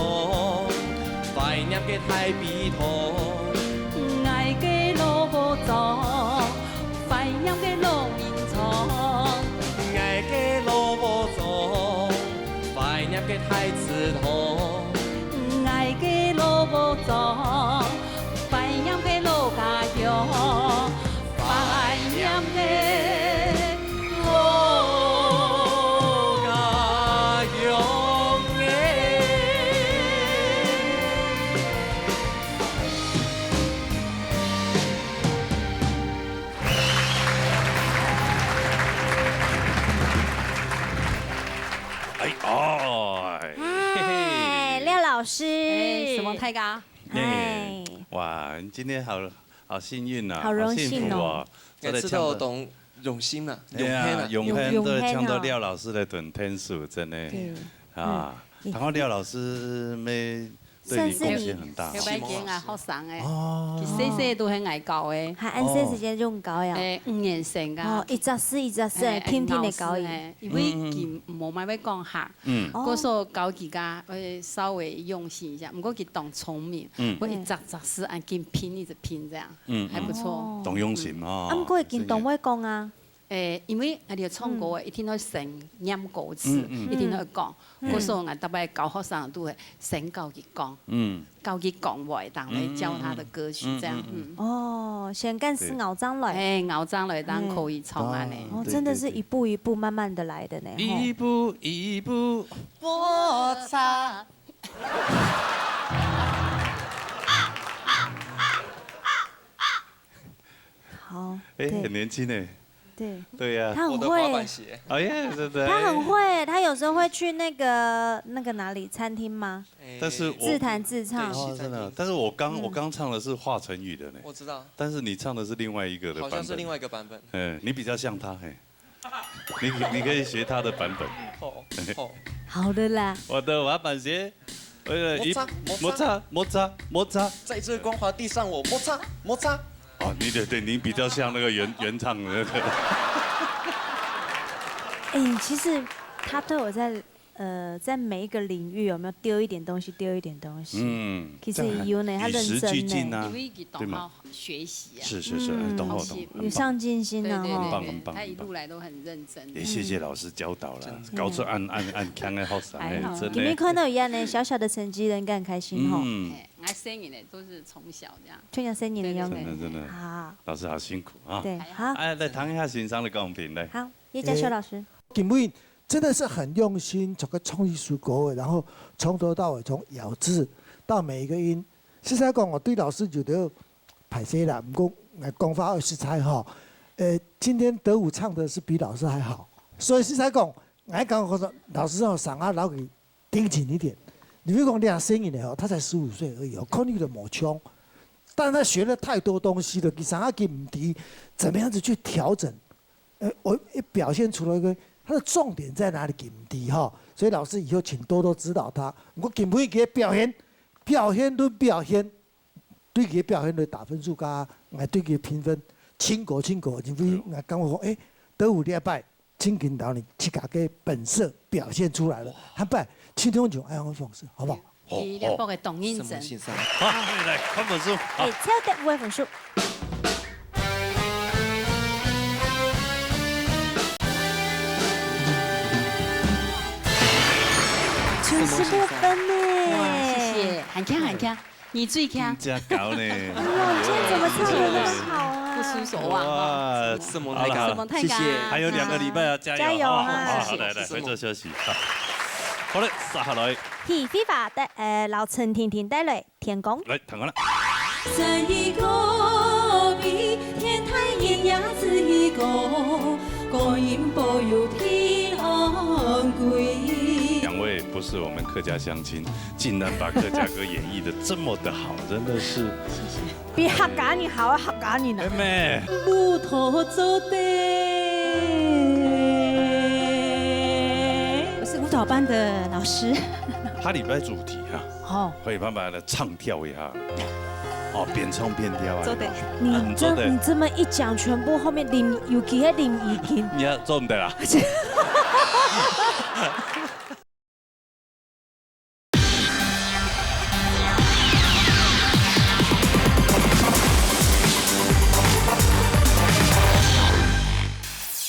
怀念嘅太悲痛。爱嘅路无踪，怀念嘅路面藏，爱嘅路无踪，怀念嘅太子堂。爱嘅路无踪，怀念嘅路家乡，怀念嘅路家乡诶。哎，廖老师，什么太高？哎，哇，你今天好幸运呐，好荣幸哦，每次都懂用心呐，对啊，永亨都唱到廖老师的短天数，真的啊，然后廖老师没对你贡献很大，小白见啊，学生诶，细细都很爱教诶，还按些时间就很高呀， 5年生噶，一直四，天天的教伊，因为佢冇乜要讲下，嗰所教佢家会稍微用心一下，不过佢懂聪明，我一直是按佢拼，一直拼这样，还不错，懂用心啊，啊，唔过佢懂会讲啊。因为我哋唱歌嘅，一天都成念歌詞，一天都講。嗰時候我特別教學生都係先教佢講，教佢講話，當嚟教他的歌曲，這樣。哦，先干死咬章來，咬章來當可以唱啊呢。哦，真的是一步一步慢慢的來的呢。一步一步摩擦。好，很年輕呢。对呀，他很会。哎呀，真的。他很会，他有时候会去那个哪里餐厅吗？但是自弹自唱。哦，真的。但是我刚唱的是华晨宇的呢。我知道。但是你唱的是另外一个的版本。好像是另外一个版本。你比较像他，你可以学他的版本。好的啦。我的滑板鞋。摩擦。在这光滑地上，我摩擦。哦，你比较像那个原唱的那个。哎，其实他都有在在每一个领域有没有丢一点东西，丢一点东西。其实有呢，他认真呢，因为懂好学习啊。是，懂好。有上进心啊，很棒。他一路来都很认真。也谢谢老师教导了，高出按强的好傻哎，真的。你们看到一样呢，小小的成绩，应该很开心哈。我声音呢都是从小这样。就像声音一样的。真的。好，老师好辛苦啊。对，好。来谈一下欣赏的公平嘞。好，叶嘉修老师。因为真的是很用心，做个创意书稿，然后从头到尾，从咬字到每一个音。实在讲，我对老师觉得歹势啦，不过讲法实在哈。今天德武唱的是比老师还好，所以实在讲，我讲说老师要嗓啊老给盯紧一点。你比如讲练声音的哦，他才15岁而已哦，口语的抹腔，但是他学了太多东西了，给嗓啊给唔低，怎么样子去调整？我表现出了一个。他的重点在哪里？给低哈，所以老师以后请多多指导他。我给不会给表现，对佢表现来打分数加，对佢评分，清果，因为讲我讲，德武礼拜，请引导你去把个本色表现出来了，他不，轻松就爱用方式，好不好？一定要报个董英生。好，来看本书。超得5分数。96分呢！哇，谢谢，很强，你最强。真高呢！哎呦，今天怎么唱得那么好啊？不出手啊！哇，圣蒙太嘎，还有2个礼拜要加油！加油啊！好，来，回座休息。好嘞，杀下来。替非法的老陈婷婷带来天公。来，弹完了。在一个比天台艳雅子一个，高音保佑平安归。2位不是我们客家乡亲，竟然把客家歌演绎的这么的好，真的是。比客家你好啊，客家你呢？妹。路途走的。我是舞蹈班的老师。他礼拜主题啊，可以慢慢的唱跳一下。边唱边跳啊！做的，你这么一讲，全部后面尤其迄林怡婷，你要做唔得啦。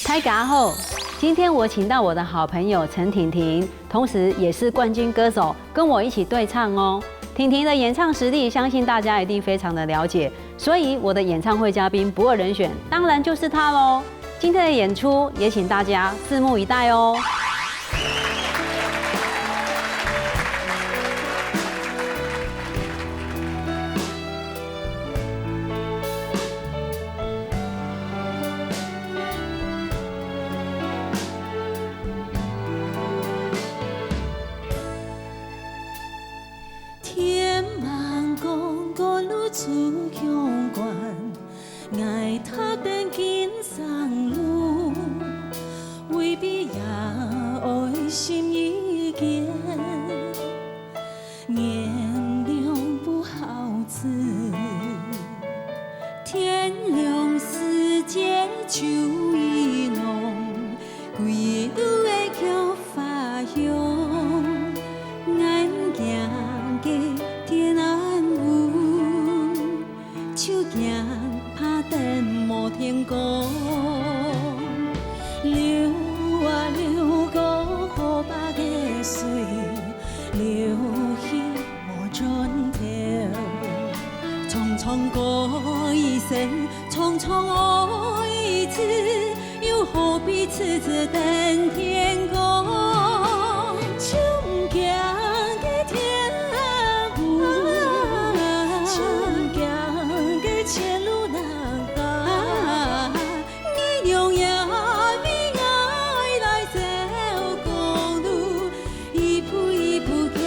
大家好，今天我请到我的好朋友陈婷婷，同时也是冠军歌手，跟我一起对唱哦。婷婷的演唱实力，相信大家一定非常的了解，所以我的演唱会嘉宾不二人选，当然就是她喽。今天的演出也请大家拭目以待哦。出乡关，爱踏登金山路，未必也爱心一见，颜良不好字，天亮世界秋意浓，归路的桥发扬，眼镜的天安雾，手行拍灯无天光，流啊流过河北的水，流去无尽头。匆匆过一生，匆匆爱一次，又何必痴痴等天公？穷行的天路，穷行的前路难行，你用也比爱来走公路，一步一步脚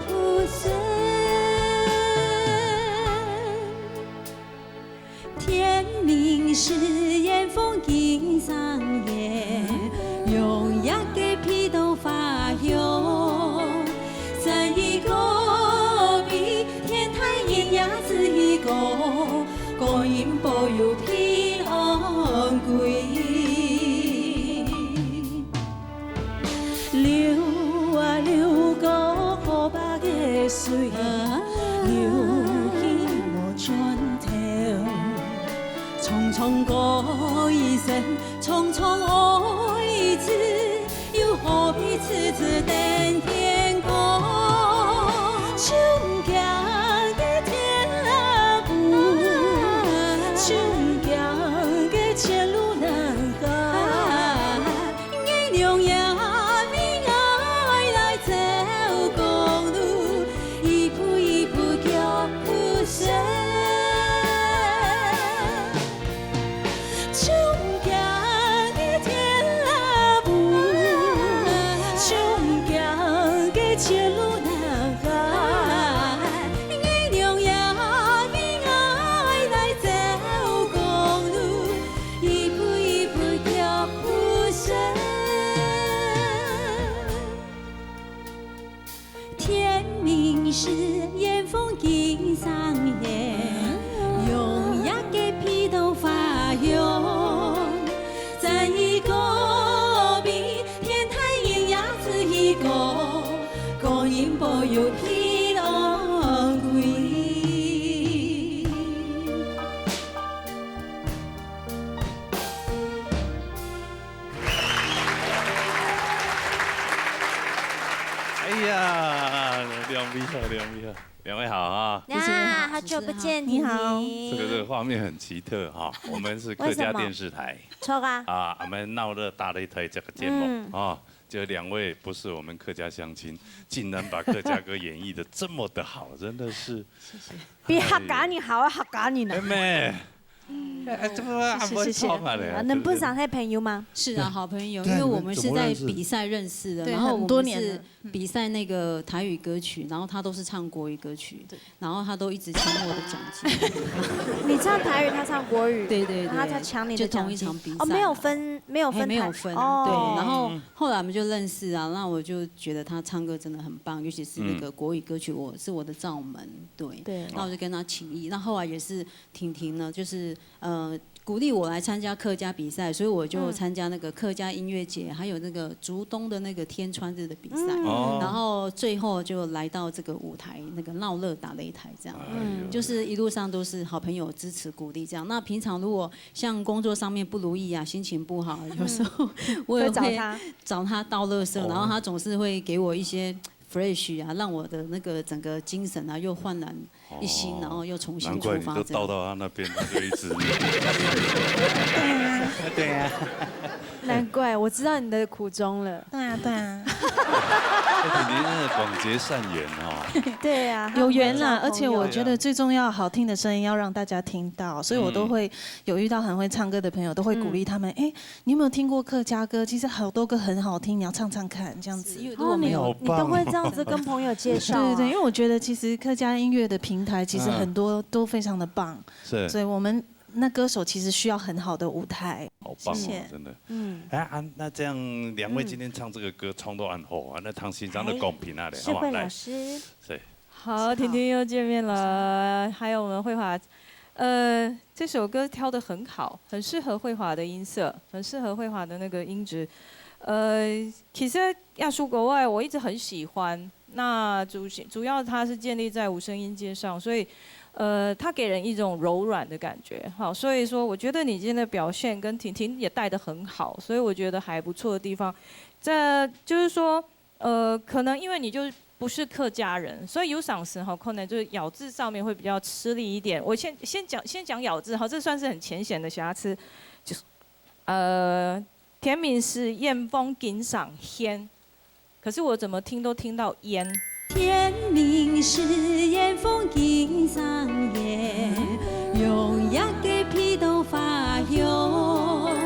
步深。天明时，烟风映上夜，用压给披头发涌。三一个比天台艳雅子一个，高音保佑平安归。流啊的水，流去无转头。匆匆过一生，匆匆过一次，又何必次次登天宫？穷强的天步，穷强的前路难行，月亮也比爱来走公路，一步一步脚步深。穷强的天步，穷强的前路难行，月亮也比爱来走公路，一步一步脚步深。天明时，烟风迎上眼，用压给披头发涌，在一个比天台阴阳子一个，高音波有披昂贵。哎呀，两位好啊！呀，好久不见，你好。这个画面很奇特哈，我们是客家电视台。错啊！啊，我们闹热打擂台这个节目啊，这两位不是我们客家乡亲，竟然把客家歌演绎的这么的好，真的是。谢谢。比客家你好啊，客家你呢？妹。谢谢。能不上台朋友吗？是啊，好朋友，因为我们是在比赛认识的，然后我们是比赛那个台语歌曲，然后他都是唱国语歌曲，然后他都一直抢我的奖金。你唱台语，他唱国语，对对对，他在抢你的奖金。就同一场比赛，哦，没有分，没有分，对，然后后来我们就认识啊，那我就觉得他唱歌真的很棒，尤其是那个国语歌曲，我是我的罩门，对，那我就跟他请益，那后来也是婷婷呢，就是鼓励我来参加客家比赛，所以我就参加那个客家音乐节，还有那个竹东的那个天川日的比赛，然后最后就来到这个舞台，那个闹热打擂台这样，就是一路上都是好朋友支持鼓励这样。那平常如果像工作上面不如意啊，心情不好，有时候我也会找他倒垃圾，然后他总是会给我一些fresh 啊，让我的那个整个精神啊又焕然一新，然后又重新出发。难怪你都倒到他那边，他就一直。对啊。难怪我知道你的苦衷了。对啊。你那个广结善缘哦。对啊，有缘啦，而且我觉得最重要，好听的声音要让大家听到，所以我都会有遇到很会唱歌的朋友，都会鼓励他们。哎，你有没有听过客家歌？其实好多歌很好听，你要唱唱看，这样子。如果没有，你都会这样子跟朋友介绍。对，因为我觉得其实客家音乐的平台其实很多都非常的棒，是，所以我们那歌手其实需要很好的舞台。好棒哦，真的。那这样两位今天唱这个歌，唱到安好啊，那唐欣赏的公平啊，好吧？老师，对。好，婷婷又见面了，还有我们慧华，这首歌挑得很好，很适合慧华的音色，很适合慧华的那个音质。其实亚洲国外我一直很喜欢，那主要它是建立在五声音阶上，所以它给人一种柔软的感觉。好，所以说我觉得你今天的表现跟婷婷也带得很好，所以我觉得还不错的地方，这就是说可能因为你就不是客家人，所以有嗓时哈，可能就是咬字上面会比较吃力一点。我先讲咬字哈，这算是很浅显的瑕疵，就是甜品是燕风景赏烟，可是我怎么听都听到烟。天明是烟风景赏烟，用牙给披头发涌。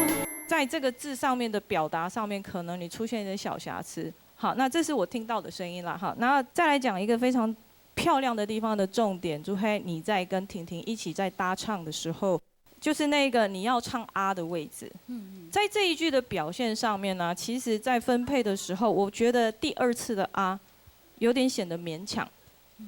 在这个字上面的表达上面，可能你出现一点小瑕疵。好，那这是我听到的声音啦。好，然后再来讲一个非常漂亮的地方的重点，朱黑你在跟婷婷一起在搭唱的时候，就是那个你要唱啊的位置。在这一句的表现上面呢，其实在分配的时候，我觉得第二次的啊有点显得勉强。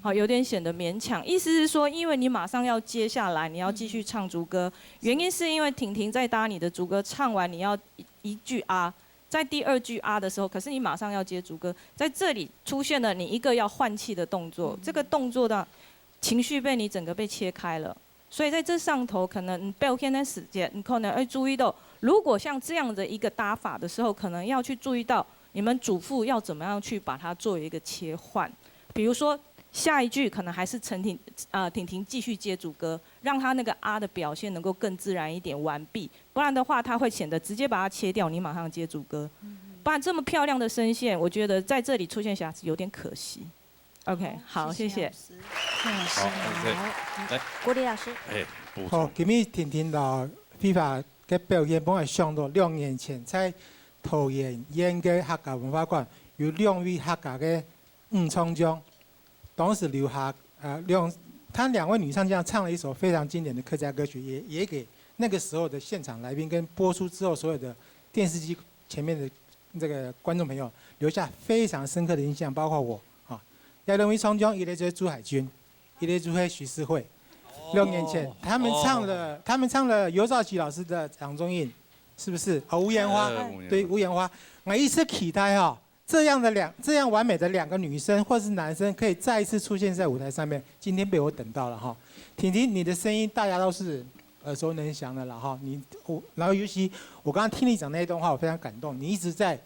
好，有点显得勉强。意思是说，因为你马上要接下来，你要继续唱主歌，原因是因为婷婷在搭你的主歌唱完，你要一句啊，在第2句啊的时候，可是你马上要接主歌，在这里出现了你一个要换气的动作，这个动作的情绪被你整个被切开了，所以在这上头可能你表现的时间，你可能会注意到，如果像这样的一个搭法的时候，可能要去注意到你们主副要怎么样去把它做一个切换，比如说。下一句可能还是婷婷继续接主歌，让他那个啊的表现能够更自然一点完毕，不然的话他会显得直接把它切掉，你马上接主歌，不然这么漂亮的声线，我觉得在这里出现瑕疵有点可惜。OK， 好，谢谢。好，来，郭丽老师。好，今日婷婷到非法嘅表演，本来上到2年前在桃园演嘅客家文化馆，有2位客家嘅唱将。当时留下他2位女唱将唱了一首非常经典的客家歌曲，也给那个时候的现场来宾跟播出之后所有的电视机前面的这个观众朋友留下非常深刻的印象，包括我啊。2位唱将，一个就是朱海军，一个就是许世慧。6年前他们唱了尤兆琪老师的《掌中印》，是不是？无言花，对，无言花。我一直期待哈。这样完美的2个女生或是男生可以再一次出现在舞台上面，今天被我等到了哈。婷婷，你的声音大家都是耳熟能详的了哈。然后尤其我刚刚听你讲那一段话，我非常感动。你一直在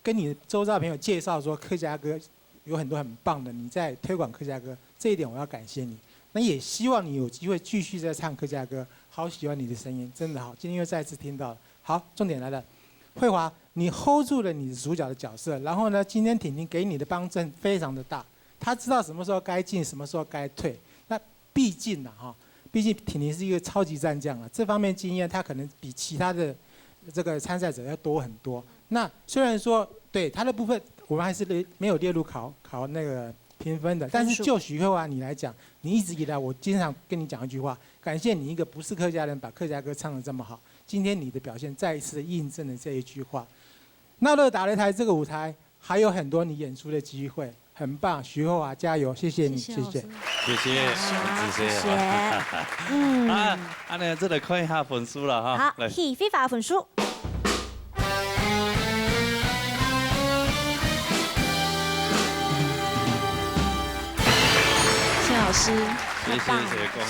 跟你周遭的朋友介绍说客家歌有很多很棒的，你在推广客家歌，这一点我要感谢你。那也希望你有机会继续在唱客家歌，好喜欢你的声音，真的好。今天又再次听到了。好，重点来了，慧华。你 hold 住了你的主角的角色，然后呢，今天婷婷给你的帮衬非常的大，她知道什么时候该进，什么时候该退。那毕竟毕竟婷婷是一个超级战将啊，这方面经验她可能比其他的这个参赛者要多很多。那虽然说对她的部分，我们还是没有列入考那个评分的，但是就许慧华你来讲，你一直以来我经常跟你讲一句话，感谢你一个不是客家人把客家歌唱得这么好。今天你的表现再一次印证了这一句话。闹热打擂台这个舞台还有很多你演出的机会，很棒，徐慧华加油，谢谢你，谢谢，谢谢，谢谢。那这里看一下分数了哈。好，起非法分数。谢老师。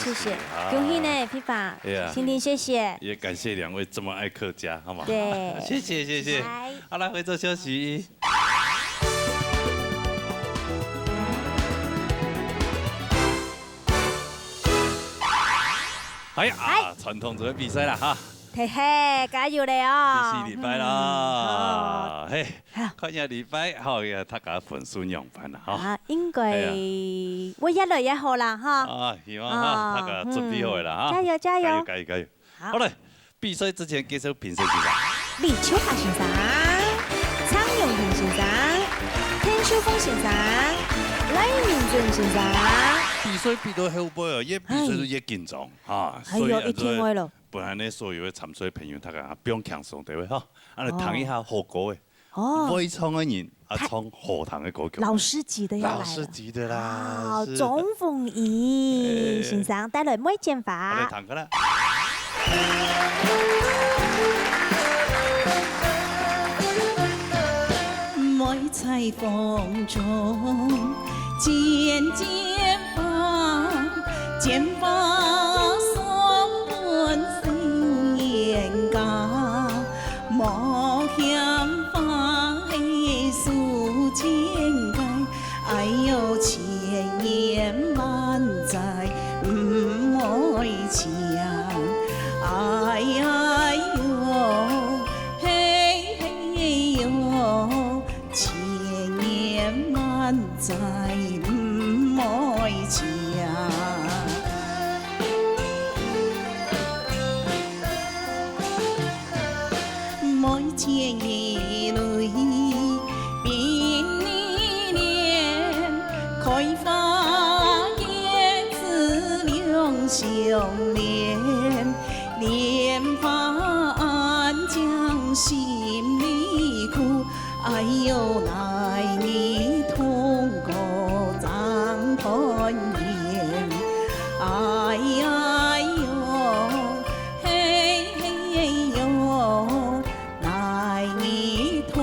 谢谢，恭喜呢，批发，婷婷，谢谢，也感谢2位这么爱客家，好吗？对，谢谢。好，来回座休息。哎呀，传统组的比赛了哈。嘿嘿，加油嘞哦！第4礼拜啦，嘿，看下礼拜好呀，他个分数用翻了哈。啊，应该我越来越好啦哈。啊，希望哈，他个准备好了哈。加油加油！加油！好嘞，比赛之前介绍评审先生。李秋华先生、苍永平先生、田秀峰先生、赖明俊先生。比赛比到后背哦，越比赛就越紧张哈。哎呦，一听话了。本来呢，所有的参赛朋友，他个不用轻松对不对哈？啊，来谈一下火锅的，会唱的人唱荷塘的歌曲。老师级的要来了。老师级的啦。好，钟凤仪先生带来每剑法。来谈个啦。每彩风中渐渐放，渐放送本心眼家，莫嫌放黑素千盖，哎呦千言万载唔爱强，哎呀哟嘿嘿哟，千言万载唔爱强。每天一泪变一年，开花叶子两相连，莲花暗将心里苦，哎呦来你同个张团圆，哎呀哟嘿嘿哟，来你同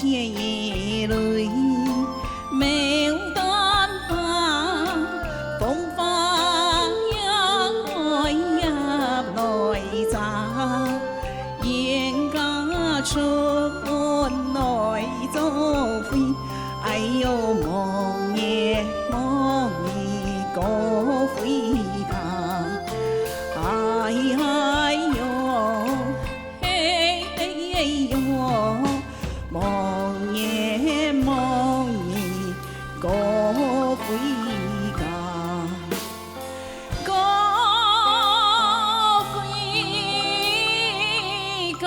眼泪没有办法，风花也也来砸，人家春来做飞，哎呦梦夜梦夜高飞吧，哎哎呦嘿嘿呦，梦夜梦夜高飞吧，高飞吧。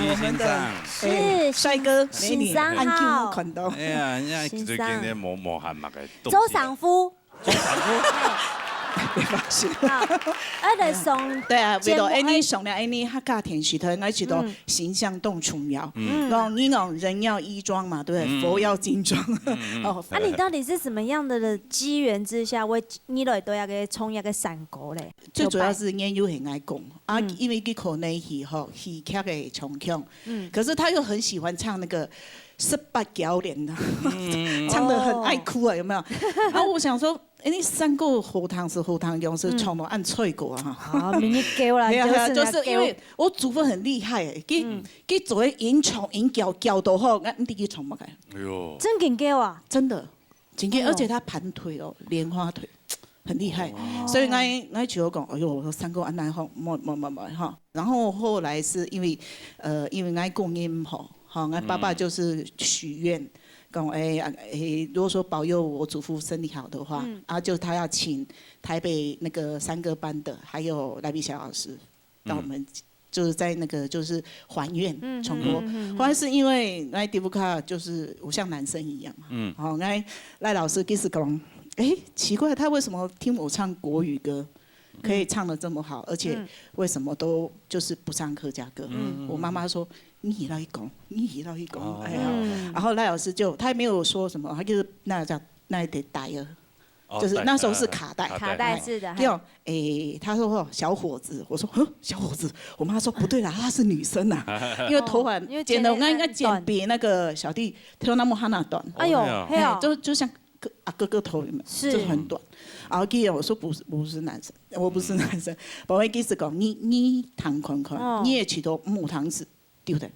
我们的帅哥美女，欣赏安好看到。哎呀，人家最近咧磨汗嘛个。周赏夫。别放心。好，我送对啊，为了安尼送了安尼客家电视台，我觉得形象动重要。你讲人要衣装嘛，对不对？佛要金装。哦，啊，你到底是什么样的机缘之下，你来都要给冲一个山歌嘞？最主要是演员很爱讲啊，因为去考那戏吼，戏剧的唱腔。可是他又很喜欢唱那个18条脸的，唱得很爱哭啊，有没有？然后我想说。你三个荷塘是荷塘用是唱到按脆过啊！好，明天给我了，就是因为我祖父很厉害诶，佢做喺演唱演教到好，我唔知佢唱乜嘅。哎呦，真劲给我，真的，真嘅，而且他盘腿哦，莲花腿，很厉害。所以我就讲，哎呦，我三个安难好，冇哈。然后后来是因为我供音好，好，我爸爸就是许愿。讲如果说保佑我祖父身体好的话，就他要请台北那个三个班的，还有赖碧霞老师，到我们就是在那个就是还愿重播。后来是因为赖迪布卡就是我像男生一样嘛，好，赖老师开始讲，奇怪他为什么听我唱国语歌？可以唱得这么好，而且为什么都就是不唱客家歌？我妈妈说你一到一讲，哎呀，然后赖老师他也没有说什么，他就是那得带了，就是那时候是卡带，卡带式的。他说小伙子，我说小伙子，我妈说不对啦，她是女生呐，因为头发剪的应该剪比那个小弟跳那么哈那短。哎呦，就像。哥哥头就很短，然后我说不是男生，我不是男生，宝贝意思讲你弹款，你也起头木糖子对不对？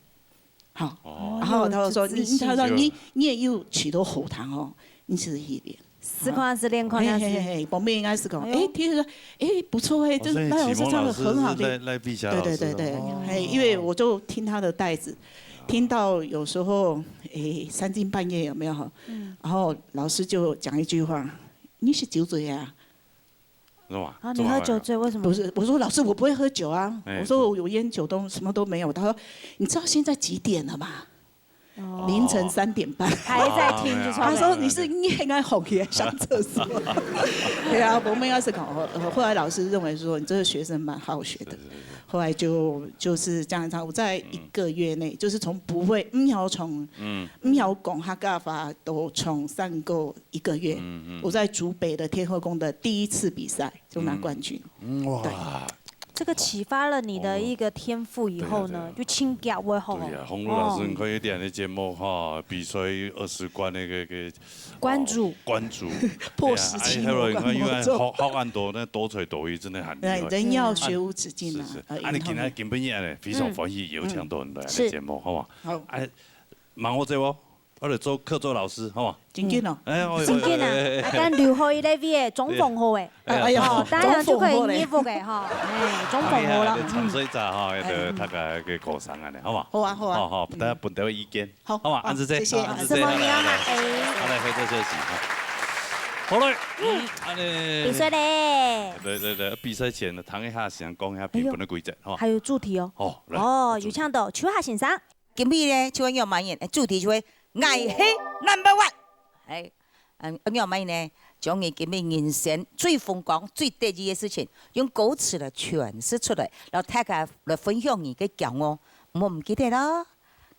好，然后他说你也有起头后糖哦，你是一点。实况是练况样子，宝贝应该是讲，听说不错就是赖老师唱的很好的，对，因为我就听他的带子。听到有时候3更半夜有没有？然后老师就讲一句话：“你是酒醉啊？”啊，你喝酒醉为什么？不是，我说老师我不会喝酒啊。我说我有烟酒都什么都没有。他说：“你知道现在几点了吗？”凌晨3点半。还在听就他说：“你是应该哄也上厕所。”对啊，我们应该是搞。后来老师认为说你这个学生蛮好学的。后来就是这样唱，我在1个月内，就是从不会唔晓讲客家话都从上过1个月。我在竹北的天后宫的第1次比赛就拿冠军。哇！这个启发了你的一个天赋以后呢，就请教我好。对呀，洪儒老师，你可以点的节目哈，比赛20关那个关注破10期末关注，好很多，那多才多艺真的很厉害。人要学无止境啊！啊，你今天根本也非常欢喜邀请到你来节目，好嘛？好，忙我这不？我来做客座老师，好嘛？真紧哦！真紧啊！跟刘浩一 level 总缝好诶，哎呀，大家就可以衣服嘅哈，总缝好了。唱水咋哈？要得大家嘅歌声安尼，好嘛？好啊，好啊。好，大家本条意见，好嘛？安子姐，谢谢。什么你要喊？好来合作休息。好嘞，安尼。比赛嘞。对，比赛前呢，谈一下先讲一下评分的规则，好。还有主题哦。哦，有唱到秋夏先生。今日呢，秋要满演，主题就係愛戲 No.1。要乜呢？將佢今日人生最風光、最得意嘅事情，用歌詞嚟詮釋出嚟，然後大家嚟分享你嘅驕傲。我唔記得啦，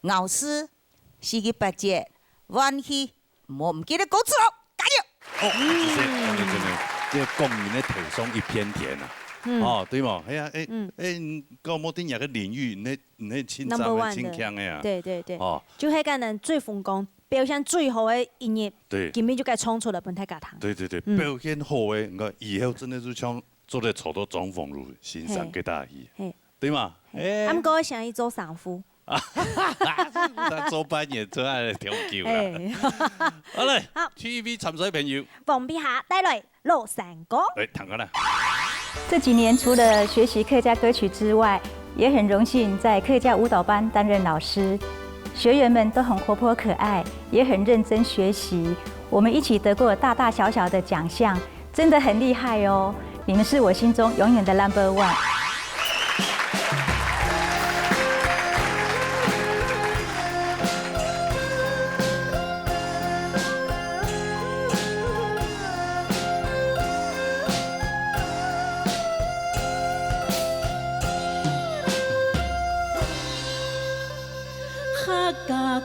牛師、四季八節、灣戲，我唔記得歌詞咯，加油！真的，这个公民的土松一片田啊。哦，对嘛，哎呀，高摩丁也个领域，那清唱的、清腔的呀。对对对。哦，就迄个人最风光，表现最好的音乐，对，根本就该冲出来本台教堂。对对对，表现好的，你看以后真的是像做在草到中风路欣赏给大家，对嘛？他们哥想一周赏夫。他做扮演最爱的调酒啦。好嘞，好 ，TVB 参赛朋友，王碧霞带来落山歌。来，弹个啦。这几年除了学习客家歌曲之外，也很荣幸在客家舞蹈班担任老师。学员们都很活泼可爱，也很认真学习。我们一起得过大大小小的奖项，真的很厉害哦！你们是我心中永远的 No.1。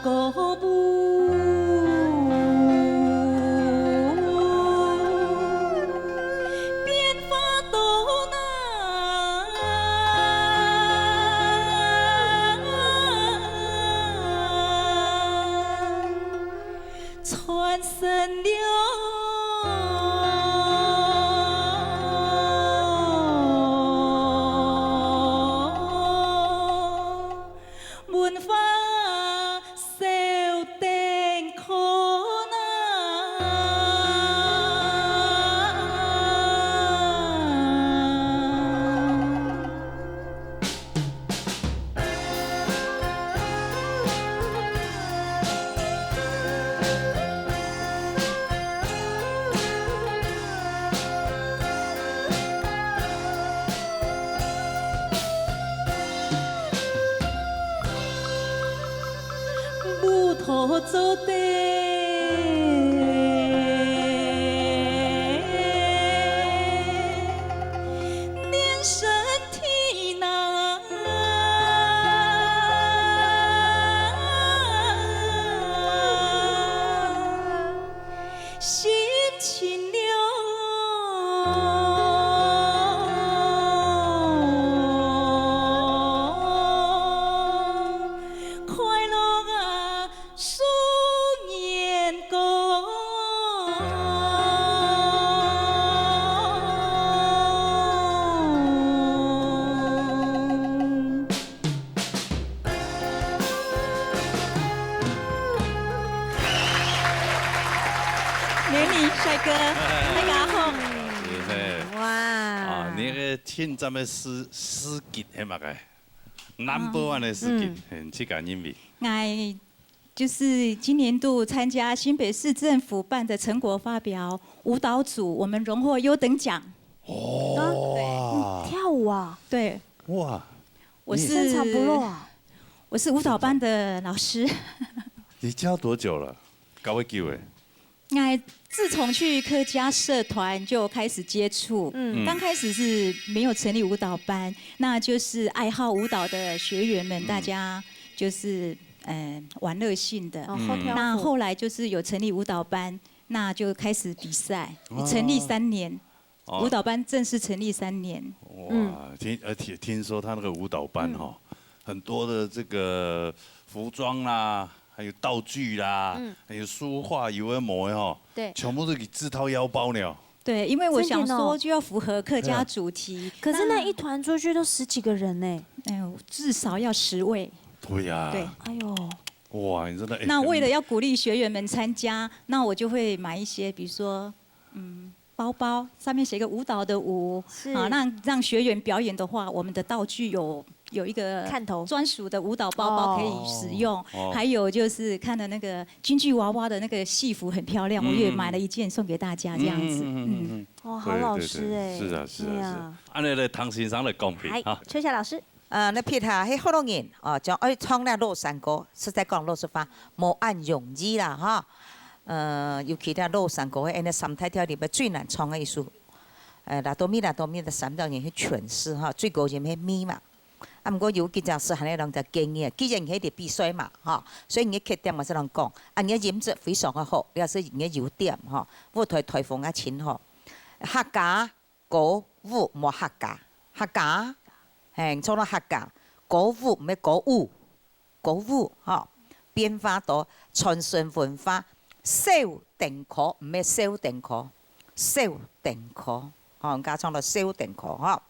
歌舞，变化多难，传承了文化。好做的，练身体难，心情了。帅哥，那个好。是嘿。哇。啊，你个现在的诗集系嘛个？No.1的诗集，很去感因为。我就是今年度参加新北市政府办的成果发表舞蹈组，我们荣获优等奖。哦。对，跳舞啊？对。哇。我是深藏不露啊。我是舞蹈班的老师。你教多久了？搞会久诶。我自从去客家社团就开始接触，刚开始是没有成立舞蹈班，那就是爱好舞蹈的学员们，大家就是玩乐性的。那后来就是有成立舞蹈班，那就开始比赛，成立3年，舞蹈班正式成立3年。哇，听说他那个舞蹈班哈，很多的这个服装啦。还有道具啦，还有书画、油绘模哈，对，全部都给自掏腰包了。对，因为我想说就要符合客家主题。可是那一团出去都10几个人呢，哎呦，至少要10位。对呀。对，哎呦。哇，你真的。那为了要鼓励学员们参加，那我就会买一些，比如说，包包上面写个舞蹈的舞，啊，让学员表演的话，我们的道具有一个看头专属的舞蹈包包可以使用，还有就是看的那个京剧娃娃的那个戏服很漂亮，我也买了一件送给大家这样子。哇，好老师哎。是啊是啊是啊。按你来唐先生来公平啊。秋霞老师。那撇下迄好多人哦，将爱唱那落山歌，实在讲老实话，无按容易啦哈。尤其他落山歌，迄那三台条里边最难唱的一首。那多米的3道人去诠释哈，最高前迄咪嘛。啊，毋过有记者是喊咧人就建议，既然迄个比赛嘛，吼，所以伊缺点嘛是人讲，啊，伊饮食非常的好，也是伊优点，吼，舞台台风啊真好，客家歌舞无客家，客家，嘿，从了客家歌舞唔係歌舞，歌舞，吼，变化多，传承文化，小定可唔係小定可，小定可，吼，加创了小定可，吼，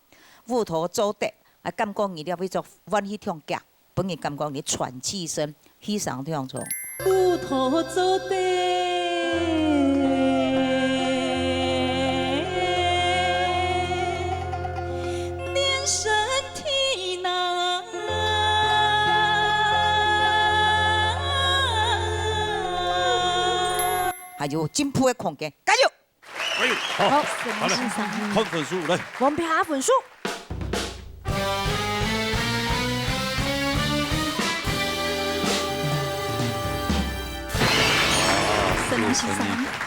舞台做得。啊，感觉伊了要做阮去唱歌，本日感觉你喘气声，非常唱错。乌头做地，连身体难。还有进步的空间，加油！加油！好，好了，看分数来。我们评分数。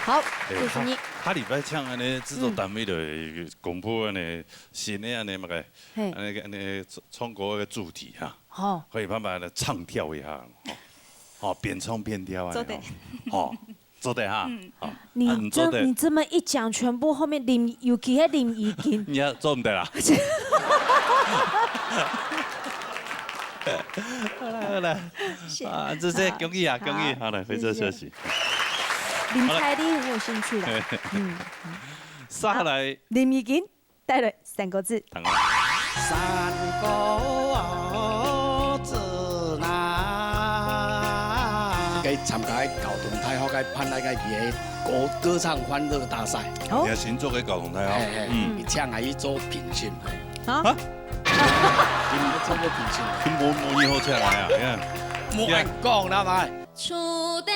好，谢谢你。他礼拜唱安尼制作单位的公布安尼新的安尼嘛个，安尼中国的主题哈，好，可以慢慢的唱跳一下，哦，边唱边跳啊，好，做得哈，好，你这么一讲，全部后面林尤其迄林怡金，你要做唔得啦。好了，啊，这些恭喜啊，恭喜，好了，非常休息。林彩丽很有兴趣的，下来林怡金带来3个字。三个字呐。该参加高雄太学该办那个歌唱欢乐大赛。也新做个高雄太学，唱来去做评审。啊？你们做过评审？你无以后唱来啊？莫爱讲啦嘛。触电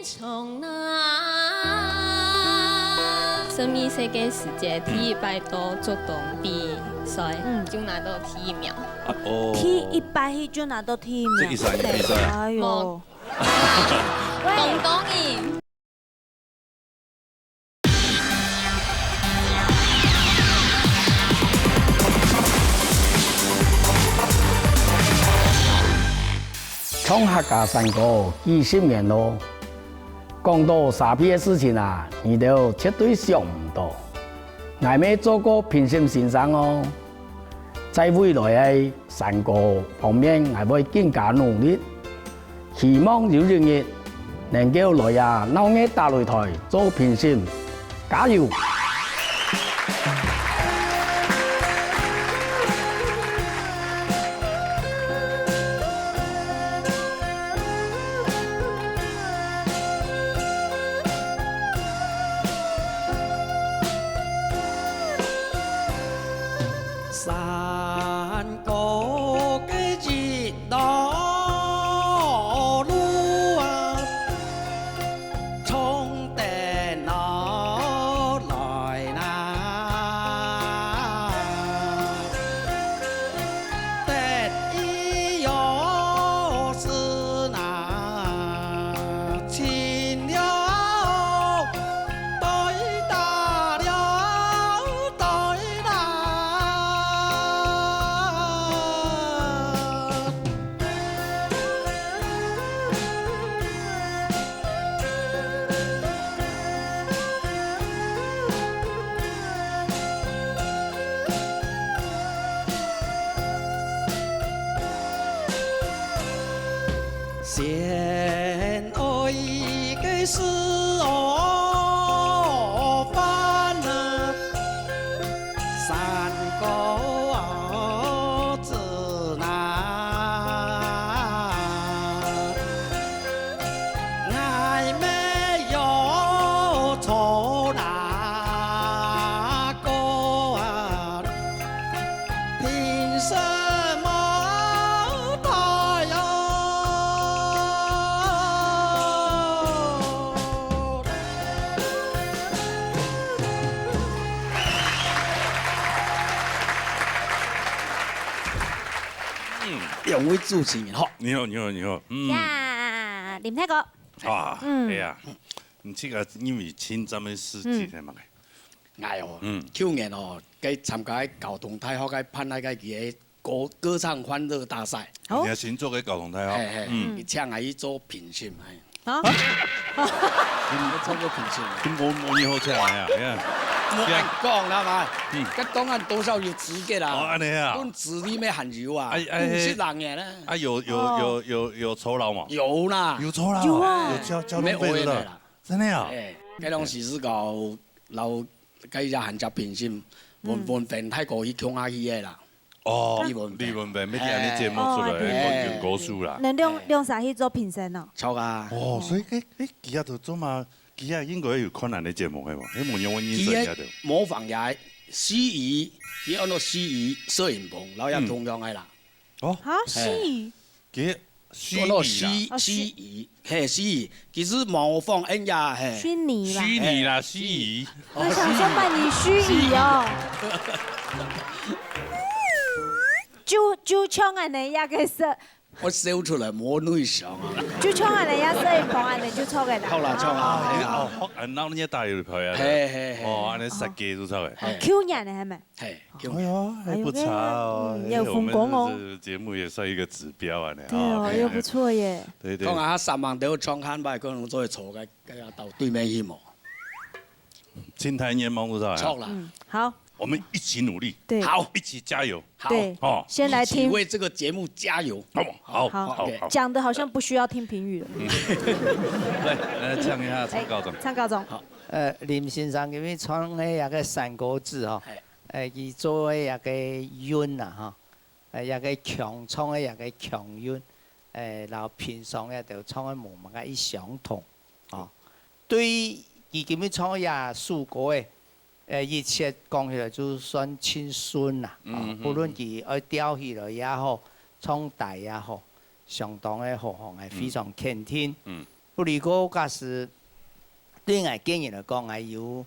从哪？生命世界世界第100多做动比赛，就拿到第1名。第100就拿到第1名。这100比赛。哎呦！东东赢。从客家山歌几10年咯，讲到沙皮的事情啊，你都绝对想唔到。我未做过评审先生哦，在未来的山歌方面，我会更加努力，希望有一日能够来啊闹热大擂台做评审，加油！山歌嘅一道路啊，从电脑来啦，得意又是那亲了，对大了，对大。先爱嘅是我烦啊，山歌子呐，爱没有错那个啊，凭什么他要？两位主持人好，你好，呀，林泰哥。啊，哎呀，你这个因为前瞻的事迹係咪？我哦，去年哦，佢參加高雄大學嘅辦那個嘅歌唱欢乐大赛。你还新做嘅交通台哦，伊请来去做评审啊？你做过评审？你冇好请来啊？冇人讲啦嘛，佮档案多少有资格啦？哦，安尼啊？阮资历咩含油啊？50人嘅啦。啊，有酬劳吗？有啦，有酬劳，有啊，有交通费的，真的啊？迄拢是搞老甲伊只韩籍评审，文凭泰国去乡下去的啦。哦，李文平要去安尼节目出来，讲故事啦。能用啥去做评审哦？错啊！哦，所以其他就做嘛。其他应该有困难的节目，系无？迄模样我认识下着。模仿也司仪，伊按照司仪摄影棚，然后也同样的啦。哦，啊，司仪。其按照司仪，嘿，司仪，其实模仿演呀，嘿。虚拟啦。虚拟啦，司仪。我想说扮你虚拟哦。就像安尼呀个说。我笑出来冇内向啊！就像安尼呀，摄影棚安尼就错嘅啦。错啦错啦，係啊！學人你帶入去啊！係哦，安尼設計都錯嘅。 Q 人係咪？係。哎呦，還不差哦。有風光哦。節目也算一個指標啊！對哦，又不錯耶。對對。講下3萬條創刊牌，可能再坐嘅到對面去冇。金台眼望不到啊！錯啦。好。 我們一起努力，對，好，一起加油，好，哦，先來聽，為這個節目加油，好，講的好像不需要聽評語了。來唱一下唱高中，唱高中。好，林先生佢創嘅一個三個字吼，佢做嘅一個韻啊吼，一個強創嘅一個強韻，然後平常嘅就創嘅無乜嘅一相同，哦，對佢咁樣創嘅數個嘅。 一切講起來就算輕鬆啦，無論佢愛吊起來也好，創台也好，相當嘅好行係非常傾聽。不如果假使對我建議嚟講，係有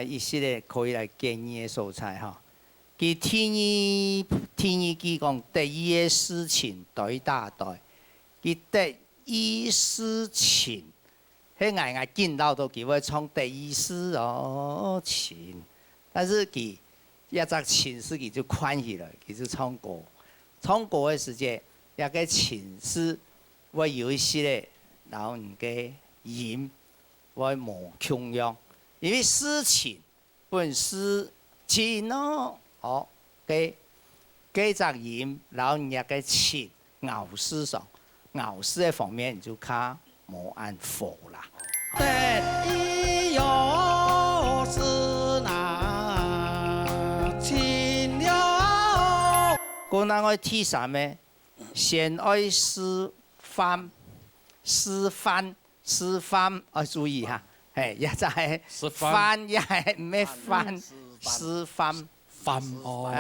一些嘅可以嚟建議嘅素材嚇。佢天意佢講第一嘅事情對大隊，佢第一事情。 迄眼見到都佢會唱第一事情，但是佢一隻情詩佢就寬起來，佢就唱歌。唱歌嘅時間，一個情詩會有一些咧，然後你嘅音會冇強樣，因為事情本事情咯，哦，嘅隻音，然後你一個情咬詩上，咬詩嘅方面你就卡冇按佛啦。 第一有是那情了。嗰那我第三呢，先愛示範，要注意下，係一就係範，一係咩範？示範，哦，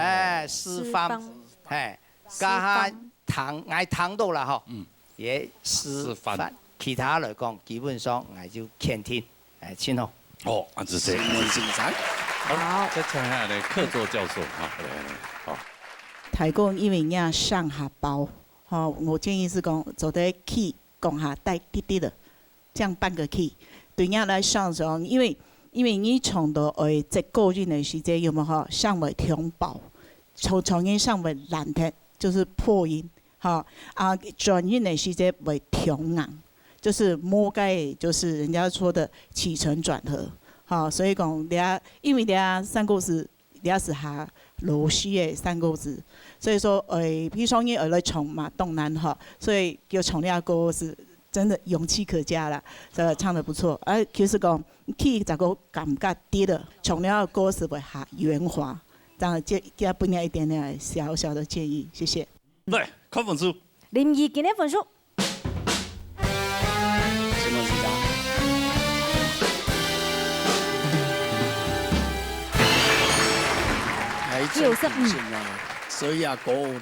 示範，係加下糖，嗌糖到啦嗬，也示範。 其他來講，基本上我就傾聽，先好。哦，安子生，先生，好，再唱下呢客座教授啊，好。台公因為要上下包，好，我建議是講做得 key 講下帶滴滴的，這樣半個 key，對人來上時候，因為你唱到這個人的時間有冇好上為通爆，從音上為難聽，就是破音，好啊轉音的時間為通硬。 就是摸蓋，就是人家說的起承轉合，好，所以講因為三個字，是下螺絲嘅三個字，所以說譬如說你來唱嘛東南哈，所以叫唱呢個歌是真的勇氣可嘉啦，唱得不錯。其實講佢這個感覺低的，唱呢個歌是會下圓滑，這樣給本人一點點小小的建議，謝謝。來，看分數。林義傑的分數。 92，所以啊，嗰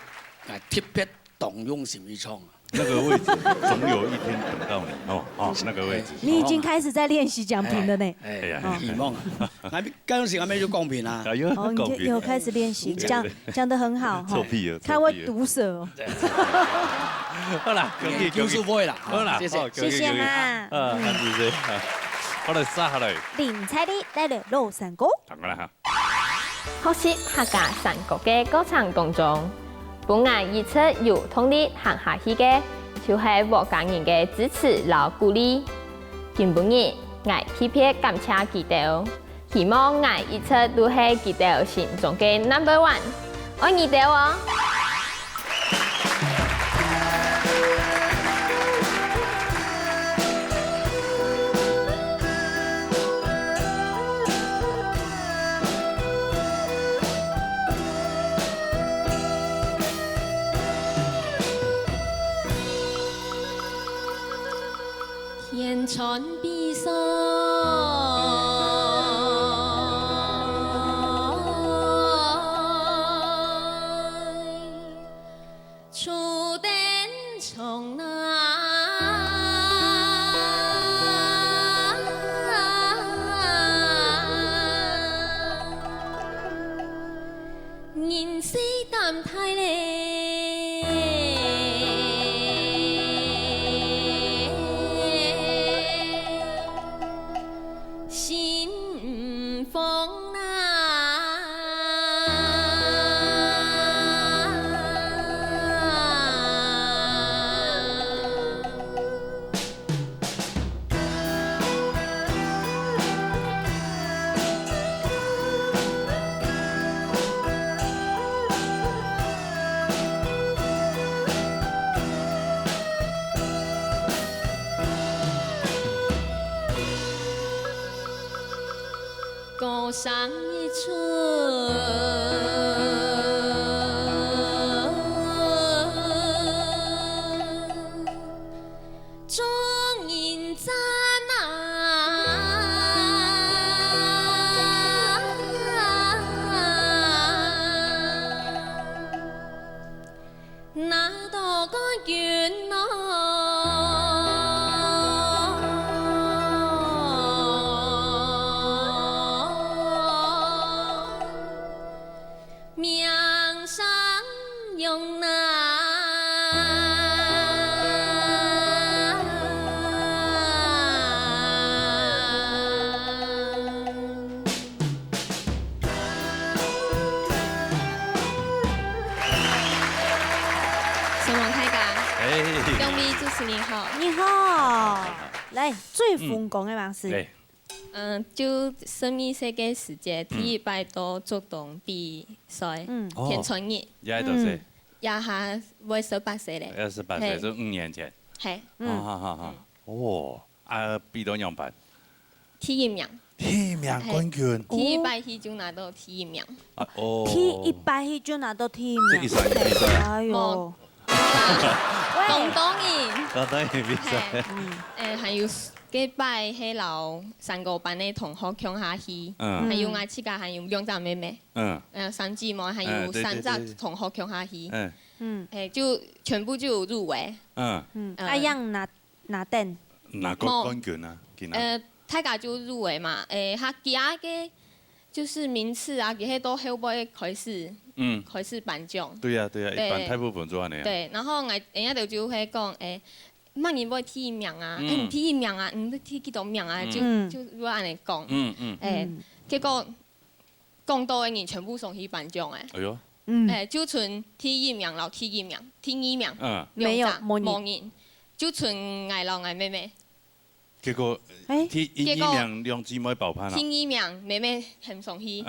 特別動用什麼唱啊？那個位置總有一天等到你哦，那個位置。你已經開始在練習講評了呢。哎呀，希望啊！嗰陣時我咩叫講評啊？哦，你有開始練習，講得很好。臭屁啊！他會毒舌。好啦，叫數會啦，好啦，謝謝啦。好嚟殺下嚟。林采妮帶來肉山歌。等我啦嚇。學習客家山歌嘅歌唱當中，本案预测有通力行下去嘅，就是无家人嘅支持和鼓励。今本日我特别感谢佢哋，希望我预测都系佢哋心中嘅 No.1， 愛你哋哦！天穿碧纱，初登重来，人世淡太嘞。歌声一出。你好，你好，来最疯狂的方式。就生命世界世界第一摆多足动比赛，田春日。也喺度先。也下未18歲咧。18歲，就5年前。係。好。哦，比到樣辦？第一名。第一名冠軍。第一擺去就拿到第一名。哦。第一擺去就拿到第一名。這一賽比賽。哎呦。廣東人。廣東人比賽。還有幾擺喺樓3個班嘅同學搶下去，還有我自己還有2隻妹妹，3姊妹還有3隻同學搶下去，就全部就有入圍。阿樣拿定？拿個冠軍啊？大家就入圍嘛，他其他嘅就是名次啊，佢都後尾開始頒獎。對啊，一般大部分做安尼啊。對，然後我人家就會講乜嘢要第一名啊？唔第一名啊，唔第幾多名啊？就要安尼講。結果講到嘅人全部送去頒獎誒。哎呦。就剩第一名然後第二名，沒有冇人，就剩我老我妹妹。結果第一名2姊妹爆盤啦。第一名妹妹很送去。你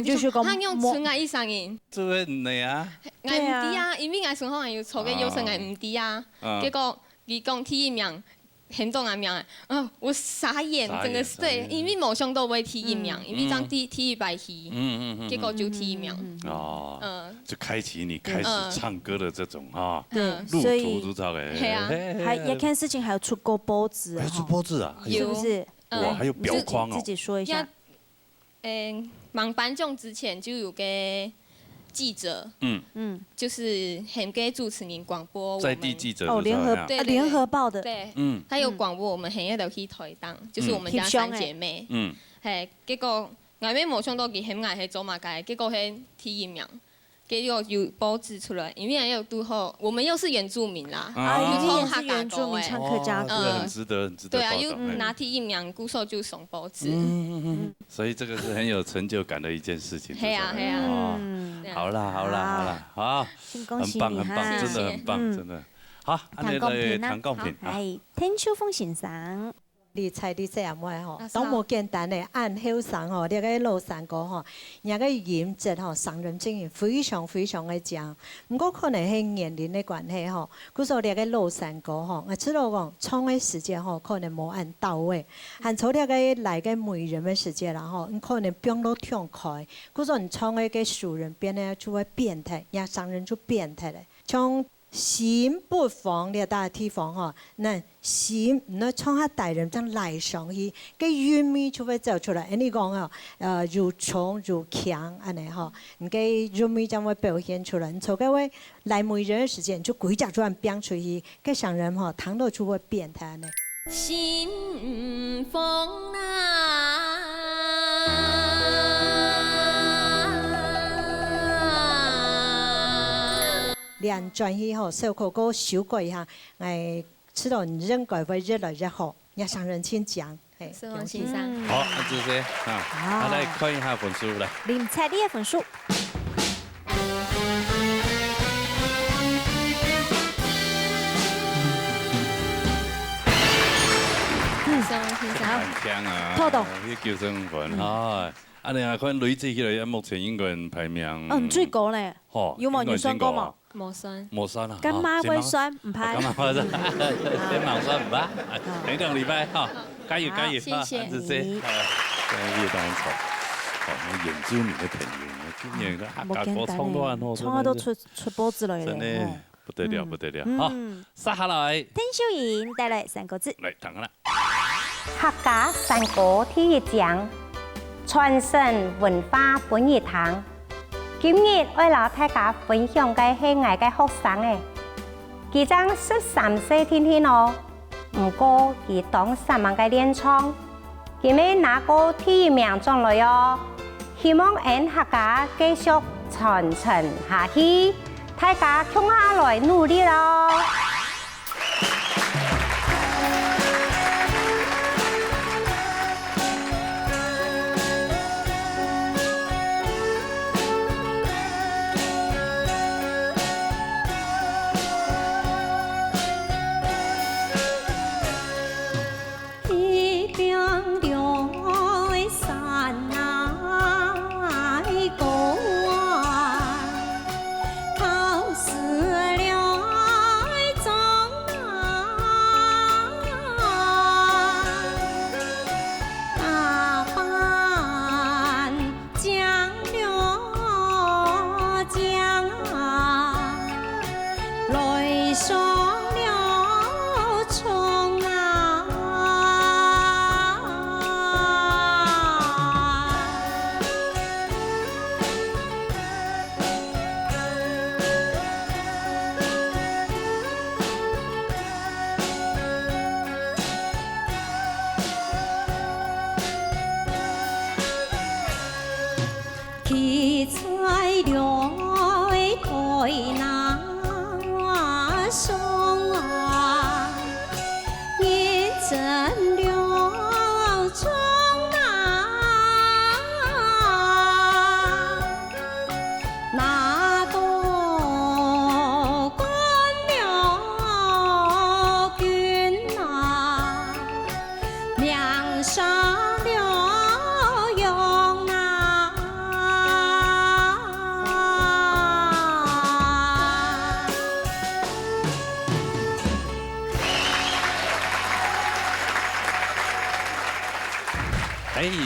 就是講佢用剩我1人。做咩唔嚟啊？我唔知啊，因為我順可能要錯嘅優勝我唔知啊。結果佢講第一名，很重要名誒，我傻眼，真的是對，因為冇想到會第一名，因為張第一擺去，結果就第一名。就開啟你開始唱歌的這種啊，路途如潮嘅。係啊，還有件事情，還有出過報紙，還出報紙啊？是不是？哇，還有表框哦。自己說一下。忙頒獎之前就有個記者，就是很給主持人廣播我們在地記者聯合報的，對，他有廣播我們很夜都去台東，就是我們家3姐妹，結果我妹冇想到佢很愛去做馬街，結果係第一名，给有报纸出来，因为还有都后，我们又是原住民啦，也是原住民唱客家歌，很值得，很值得。对啊，又拿提一名鼓手就送报纸。所以这个是很有成就感的一件事情。嘿啊。好啦，好，很棒，真的很棒，真的。好，谈公平谈公平。係天秋風先生。你猜你这样话吼，都无简单的按后上吼，你个老山歌吼，人个颜值吼，上人经验非常非常的强。不过可能係年龄的关系吼，故说你个老山歌吼，我知道讲唱的时间吼，可能无按到位，按从你个来个媒人的时间啦吼，你可能变到跳开，故说你唱的个熟人变得就会变态，人上人就变态嘞，从。心不防你大地方哈，那心那唱下大人将来上去，个韵味就会走出来。你讲啊，如冲如强安尼哈，你个韵味将会表现出来。你从各位来每人的时间，就鬼假转变出去，个上人哈，谈到就会变态呢。心风啊。连转去吼，小可哥修改一下，知道你人改会越来越好，也上人请讲，是王先生。好，这些啊，来看一下分数来。林彩丽的分数。很强啊！拖到。去救生员啊！你看累积起来，目前英国人排名。最高咧。吼。有冇人算過冇？冇算啊。今晚會算唔排。今晚會算，今晚算唔排。等2禮拜哈，加油！謝謝。這些越當錯，原住民的朋友，今年的客家歌唱都很好，唱都出波之類真的不得了。好，接下來天小瑩帶來3個字。來，等啦。客家山歌第一講，傳承文化本日堂。今日我老大家分享嘅係我嘅學生誒，佢將13歲天天哦，唔過佢當3萬嘅練唱，佢咪拿過第1名獎來哦，希望俺客家繼續傳承下去，大家共下來努力咯。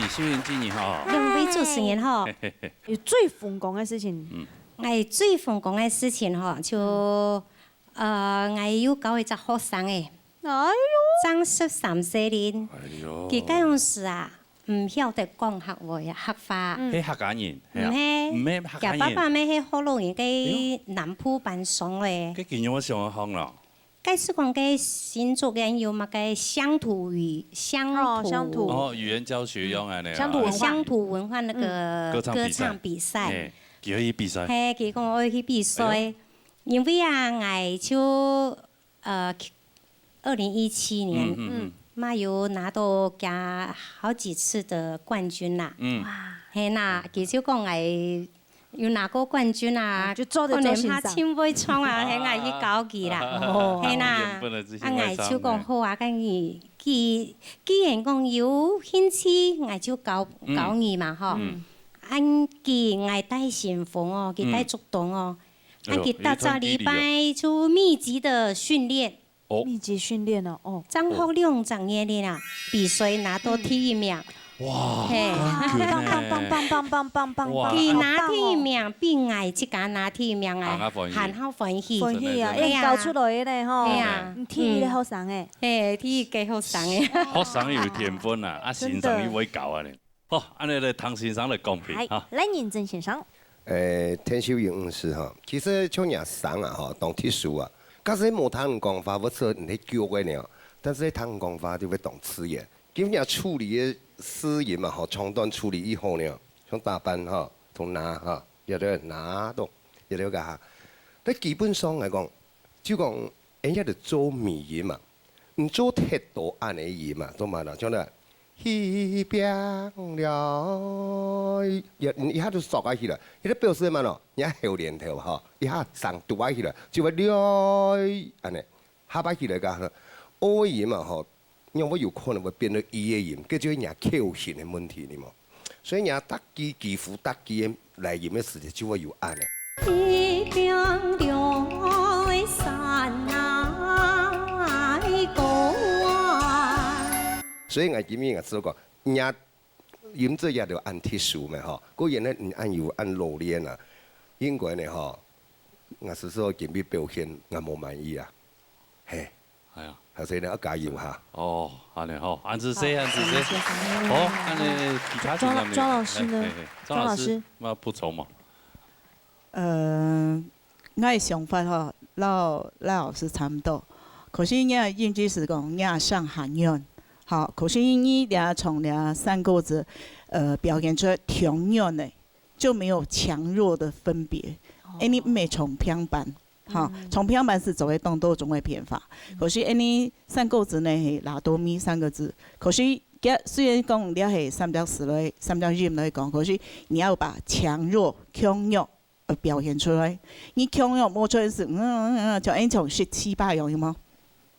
小瑩今年哈，2位主持人哈，有最瘋狂嘅事情。我最瘋狂嘅事情哈，就我有教一隻學生誒，爭13歲年，佢嗰陣時啊，唔曉得講客話，係客家人，唔係客家人，爸爸咪係河洛人嘅南埔班上嘅。佢今年我上行啦。該是講嘅新竹人有乜嘅鄉土語言教學用啊，鄉土文化那個歌唱比賽。叫伊比赛。嘿，佢讲我去比赛，因为啊，我就2017年，嘛有拿到加好几次的冠军啦。哇，嘿呐，佢就讲我有拿过冠军啊，就做得可能他千杯冲啊，嘿我去搞佢啦，嘿呐，啊我就讲好啊，跟佢既然讲有兴趣，我就搞佢嘛吼。按佢我带先锋哦，佢带主动哦，按佢到这礼拜就密集的训练。密集训练哦，张福亮长业的啦，比赛拿到第1名。哇！嘿，棒！佢拿第1名，比我即家拿第1名啊，很好欢喜。欢喜啊，因搞出来的吼。嘿啊，天的好生诶。嘿，天几好生诶。学生有天分啊，啊先生你会教啊咧。好，安尼咧唐先生来公平哈。来认真先生。天修营是哈，其实像伢生啊哈，当特殊啊。假使无通讲法，我说你叫个呢，但是通讲法就会懂吃盐。今日处理的私盐嘛，吼，长短处理以后呢，像大班哈，同拿哈，有得拿到，有得个哈。但基本上来讲，就讲人家就做米盐嘛，唔做太多安尼盐嘛，做嘛啦，像咧，一边了，一下就缩下去了，伊咧表示嘛咯，人家后年头哈，一下上度下去了，就会了安尼，下摆起来个，欧盐嘛吼。因为我有可能会变到伊的盐，这就是人口型的问题，你嘛。所以人打机几乎打机来盐的时间就会有按的。一边了山来过啊。所以我今日我说过，人盐这也要按特殊嘛吼，果然呢唔按有按老练啊，应该呢吼，我是说今日表现我冇满意啊，嘿，系啊。还是你要加油哈。哦，安尼好，安子 C， 安子 C。好，安尼其他庄老师呢？庄老师，要补充吗？我的想法吼，老师差不多。可是伢应该是讲伢上韩院，好，可是你俩从俩三个字，表现出同样的，就没有强弱的分别，因为没从平板。好，从平板是走为动作总会偏法。可是，你三个字呢是拉多咪三个字。可是，虽然讲你是3.4类、3.1来讲，可是你要把强弱、强弱表现出来。你强弱摸出来是就那种17、8样有吗？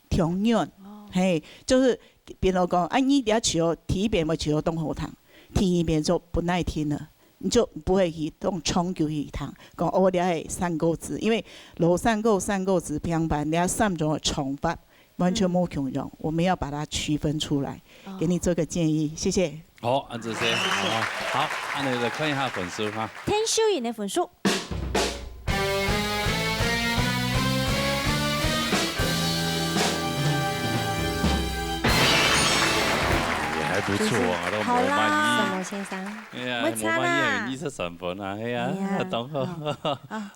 强弱，嘿，就是比如讲，你俩学第一遍没学动后堂，第一遍就不耐听了。你就不会去动冲球去谈，讲我俩系三个字，因为罗三个字平板，俩3种的重复，完全没共用，我们要把它区分出来，给你做个建议，谢谢。好，安子先，好，安尼来看一下分数哈。天修营的分数。还不错啊，都冇满意。什么先生？哎呀，冇满意，23分啊，哎呀，等好，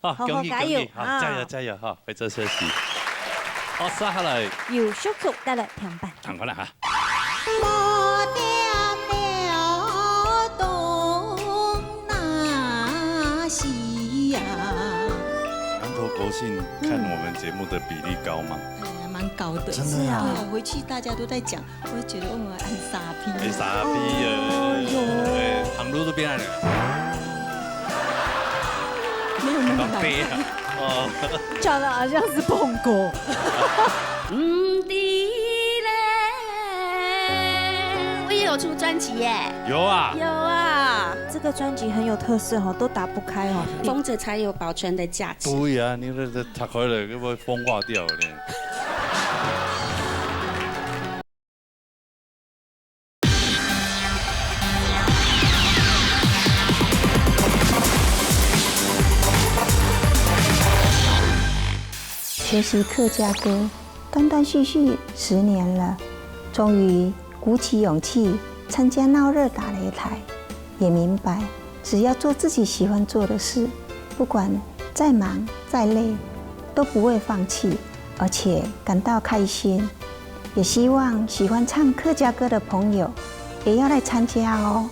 好，恭喜恭喜，好，加油哈，快做休息。好，接下来由小曲带来听版。唱过来哈。我点了东那西呀。南投国信看我们节目的比例高吗？蛮高的，真的啊！对，回去大家都在讲，我就觉得我们很傻逼。很傻逼耶！旁路都变了。没有那么难。哦。讲的好像是碰过。我也有出专辑耶。有啊。有啊。这个专辑很有特色哦，都打不开哦，封着才有保存的价值。对啊，你这拆开了，会不会风化掉呢？学习客家歌，断断续续10年了，终于鼓起勇气参加闹热打擂台，也明白只要做自己喜欢做的事，不管再忙再累，都不会放弃，而且感到开心。也希望喜欢唱客家歌的朋友也要来参加哦。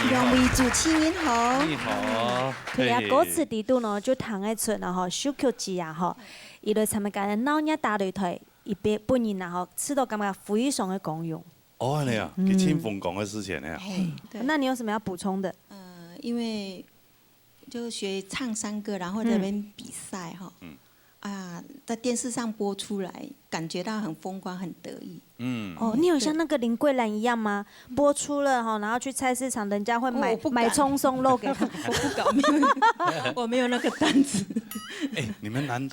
两位主持人好。你好。对啊，歌词底度呢就弹得出然后小曲子啊吼，伊就参加闹热打擂台，伊本人然后吃到感觉非常的公用。哦，那样，给清风讲的事情那样。那你有什么要补充的？因为就学唱山歌，然后在那边比赛哈。在电视上播出来，感觉到很风光，很得意。哦，你有像那个林桂兰一样吗？播出了哈，然后去菜市场，人家会买葱松肉给他。我不敢，我没有那个胆子。哎，你们南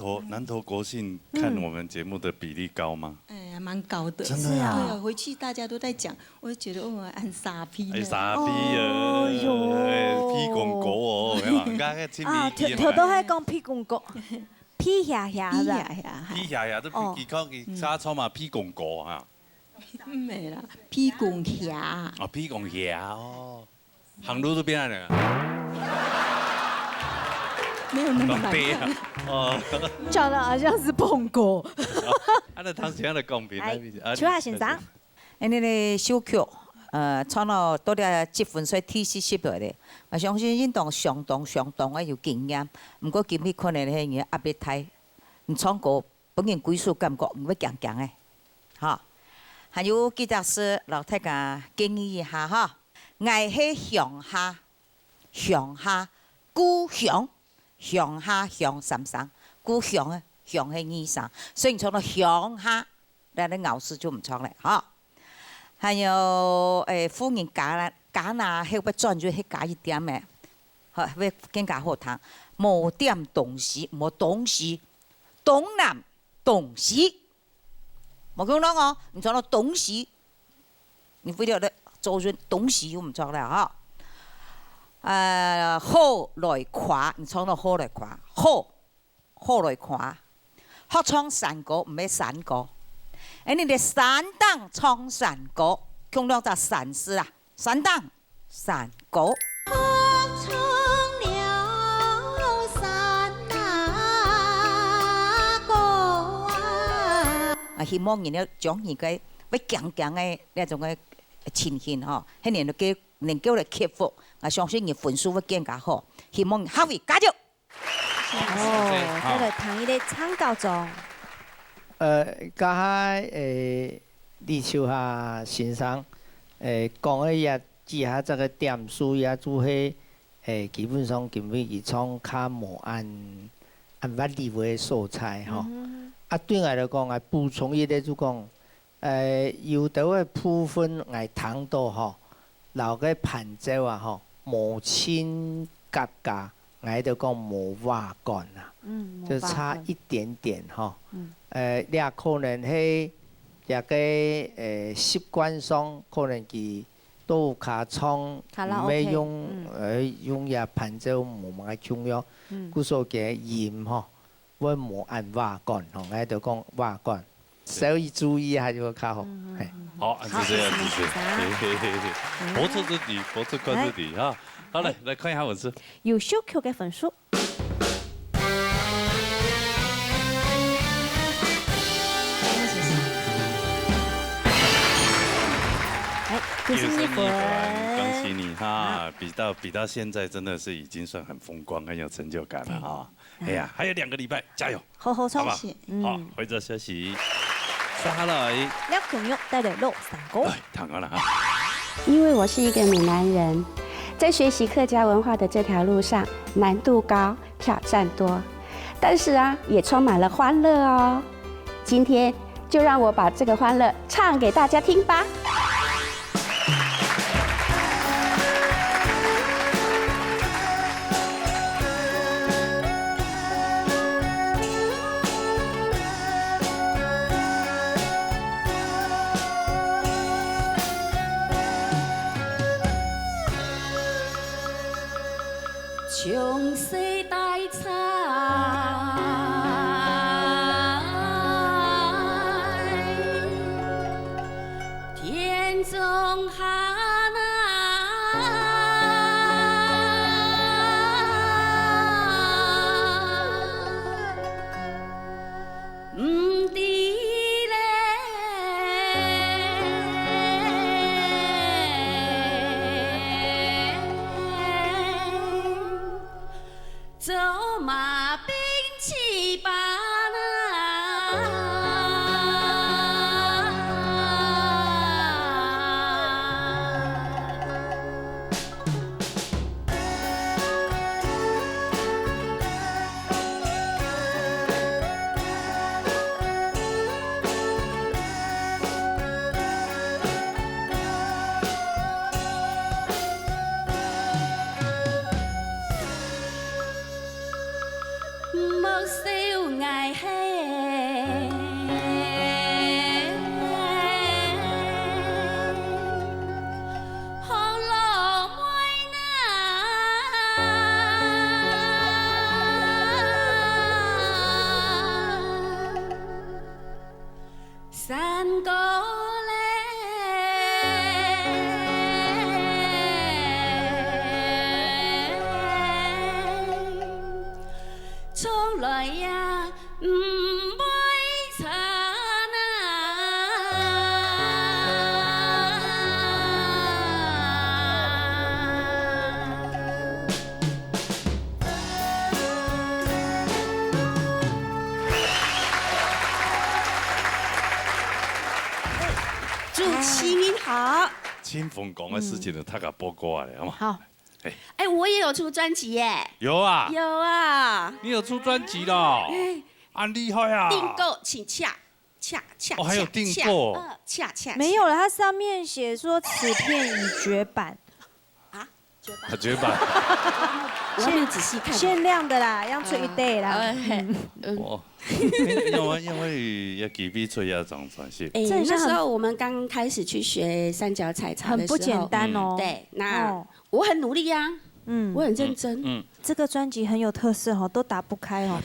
投国信看我们节目的比例高吗？哎，蛮高的。真的啊？对啊，回去大家都在讲，我就觉得我很傻逼。哎，傻逼啊！屁公狗哦，头都喺讲屁公狗。屁下下啦，屁下下都佢講佢沙草嘛屁公狗啊，唔係啦，屁公下。哦，屁公下哦，行路都變了。沒有那麼難看。哦。講得好像是碰過。那當時的公平。邱下先生，你的小曲。唱到多啲積分所體系攝落嚟，我相信運動相當嘅有經驗。不過今日可能係嘢壓力大，唔唱歌本人歸屬感覺唔會強嘅，嚇。還有幾隻詩，老大家建議一下嚇。愛係鄉下故鄉，鄉下鄉三省，故鄉啊鄉係二省，所以唱到鄉下，但係咬字就唔唱啦，嚇。還有夫人加那後邊轉咗去加一點嘅，好會更加好聽。冇點東西，冇東西，東南東西，冇講到我，唔錯到東西，你為了做咗東西，我唔錯啦嚇。好來誇，你唱到好來誇，好來誇，學唱山歌唔係山歌。你哋山當唱山歌，共兩隻山詩啊！山當山歌。唱了山歌希望人哋將而家要強嘅呢種嘅情形嗬，喺年度嘅能夠嚟克服，我相信你分數會更加好。希望下位加油！哦，再來談一啲參考中。家下李秋霞先生講嘅也之下，這個點數也做係基本上今日伊創較無按法律嘅素材吼。啊，對我來講，我補充一啲就講，有啲嘅部分我聽到吼，留個伴奏啊吼，無親格格，我就講無話幹啦，就差一點點吼。你也可能係一個習慣上，可能佢都卡唱，唔係用也伴奏冇乜重要，故所嘅音嗬，會冇按話幹，同喺度講話幹，所以注意下就較好。好，就這樣，博出自己，博出關自己啊！好嚟，來看一下文字。有小曲嘅分數。恭喜你，恭喜你哈！比到現在真的是已經算很風光、很有成就感了哈！哎呀，還有2個禮拜，加油！好好充實，好，回則休息。下來，廖瓊玉帶來六三歌，彈完了哈。因為我是一個閩南人，在學習客家文化的這條路上，難度高，挑戰多，但是啊，也充滿了歡樂哦。今天就讓我把這個歡樂唱給大家聽吧。從世大財，天中下好。清风讲的事情呢，他给播过来好吗？好。哎，我也有出专辑耶。有啊。有啊。你有出专辑了？啊，厉害啊！订购请洽。哦，还有订购。没有了，它上面写说此片已绝版。啊？绝版。我还没有仔细看。限量的啦，要出一袋啦。哦。因为要几笔出要总算是。那时候我们刚开始去学三角彩茶的时候，很不简单哦。对，那我很努力呀，我很认真。这个专辑很有特色哦，都打不开哦。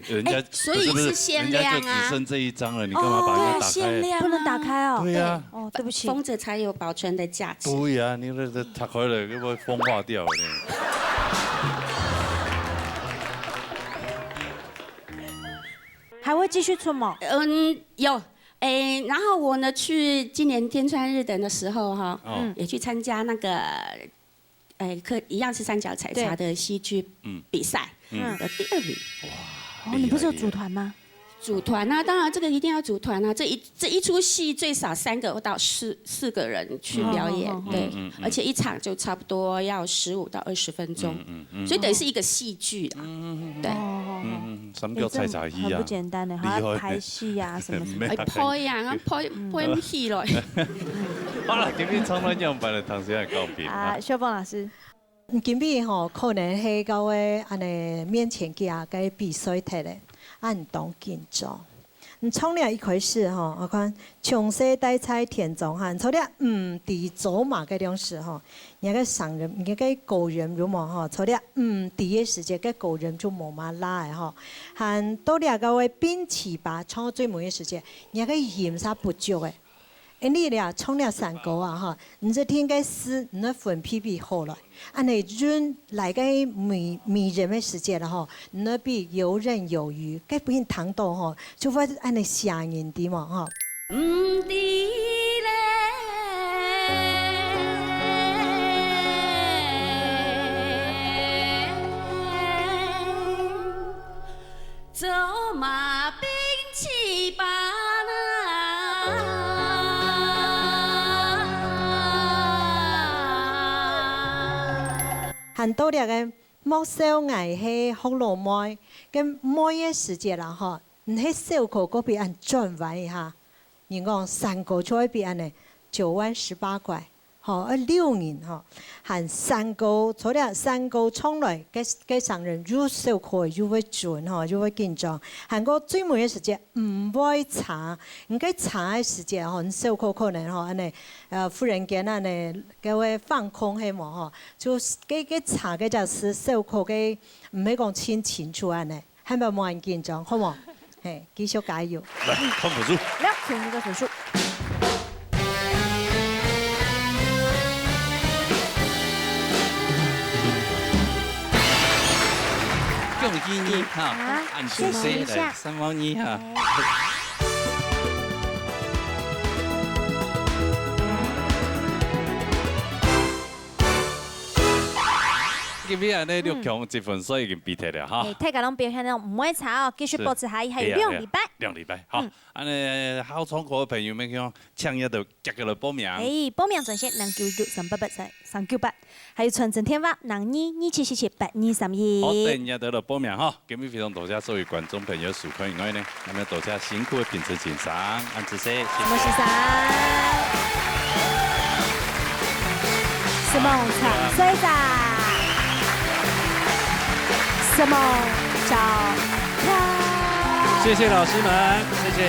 人家所以是限量啊。人家就只剩这一张了，你干嘛把它打开？限量不能打开哦。对呀。哦，对不起。封着才有保存的价值。对呀，你这打开了，会不会风化掉呢？还会继续出吗？有。然后我呢去今年天川日等的时候哈，也去参加那个，一样是三角彩茶的戏剧比赛，的第2名。哇！你不是有组团吗？组团啊，当然这个一定要组团啊。这一出戏最少3个到4个人去表演，对，而且一场就差不多要15到20分钟，所以等于是一个戏剧啦，对。三角彩茶戏啊，很不简单的，还要拍戏啊什么什么。拍呀，拍戏咯。好了，今天创作样板的同学告别啊，秀凤老师。今日吼可能喺到个安尼面前架个比赛摕咧，按动紧张。从了一开始吼，我看从小带菜田中汉，从了伫走马个种时候，那个上人，那个高人如么吼，从了第一时间个高人就冇嘛拉的吼，含到了个位兵器吧，从最每一时间，那个盐啥不足的。你俩冲了3个啊哈，你这天个丝，你那粉皮皮好了，安尼润来个迷人的时间了哈，你那比游刃有余，该不用糖豆哈，就会安尼吓人的嘛哈。走马兵器吧。很多个木烧藝係紅蘿妹，咁每一時節啦嗬，你喺燒烤嗰邊按轉玩一下，你講3個在邊呢9萬18塊，嗬，6年嗬，含3個，除了3個衝來，嘅上人入燒烤就會轉嗬，就會緊張，含個最每一時節唔會查，唔該查嘅時節嗬，燒烤可能嗬，安尼忽然間安尼嘅會放空係嘛嗬，就嘅查嘅就是燒烤嘅唔係講清楚安尼，係咪冇人緊張好冇？係繼續加油。來，看分數。來，請一個分數。恭喜你哈，按住4來3萬2哈。今日啊，呢6強積分所以已經比踢了哈。大家攏表現得唔會差哦，繼續保持下，還有2禮拜。2禮拜，好。安尼好創國嘅朋友們講，搶一到夾個來報名。報名專線296388398，還有傳真電話0227778232。好，等一到來報名哈。今日非常多謝所有觀眾朋友收看以外呢，咁樣多謝辛苦嘅評審先生，安子謝。莫先生。什麼長水仔？什麼照片？謝謝老師們，謝謝，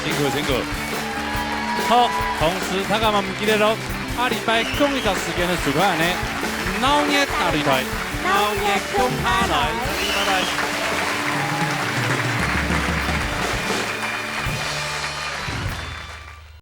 辛苦辛苦。好，同時大家唔記得咯，下禮拜同一個時間嘅收看呢，鬧熱大擂台，鬧熱共下來，拜拜。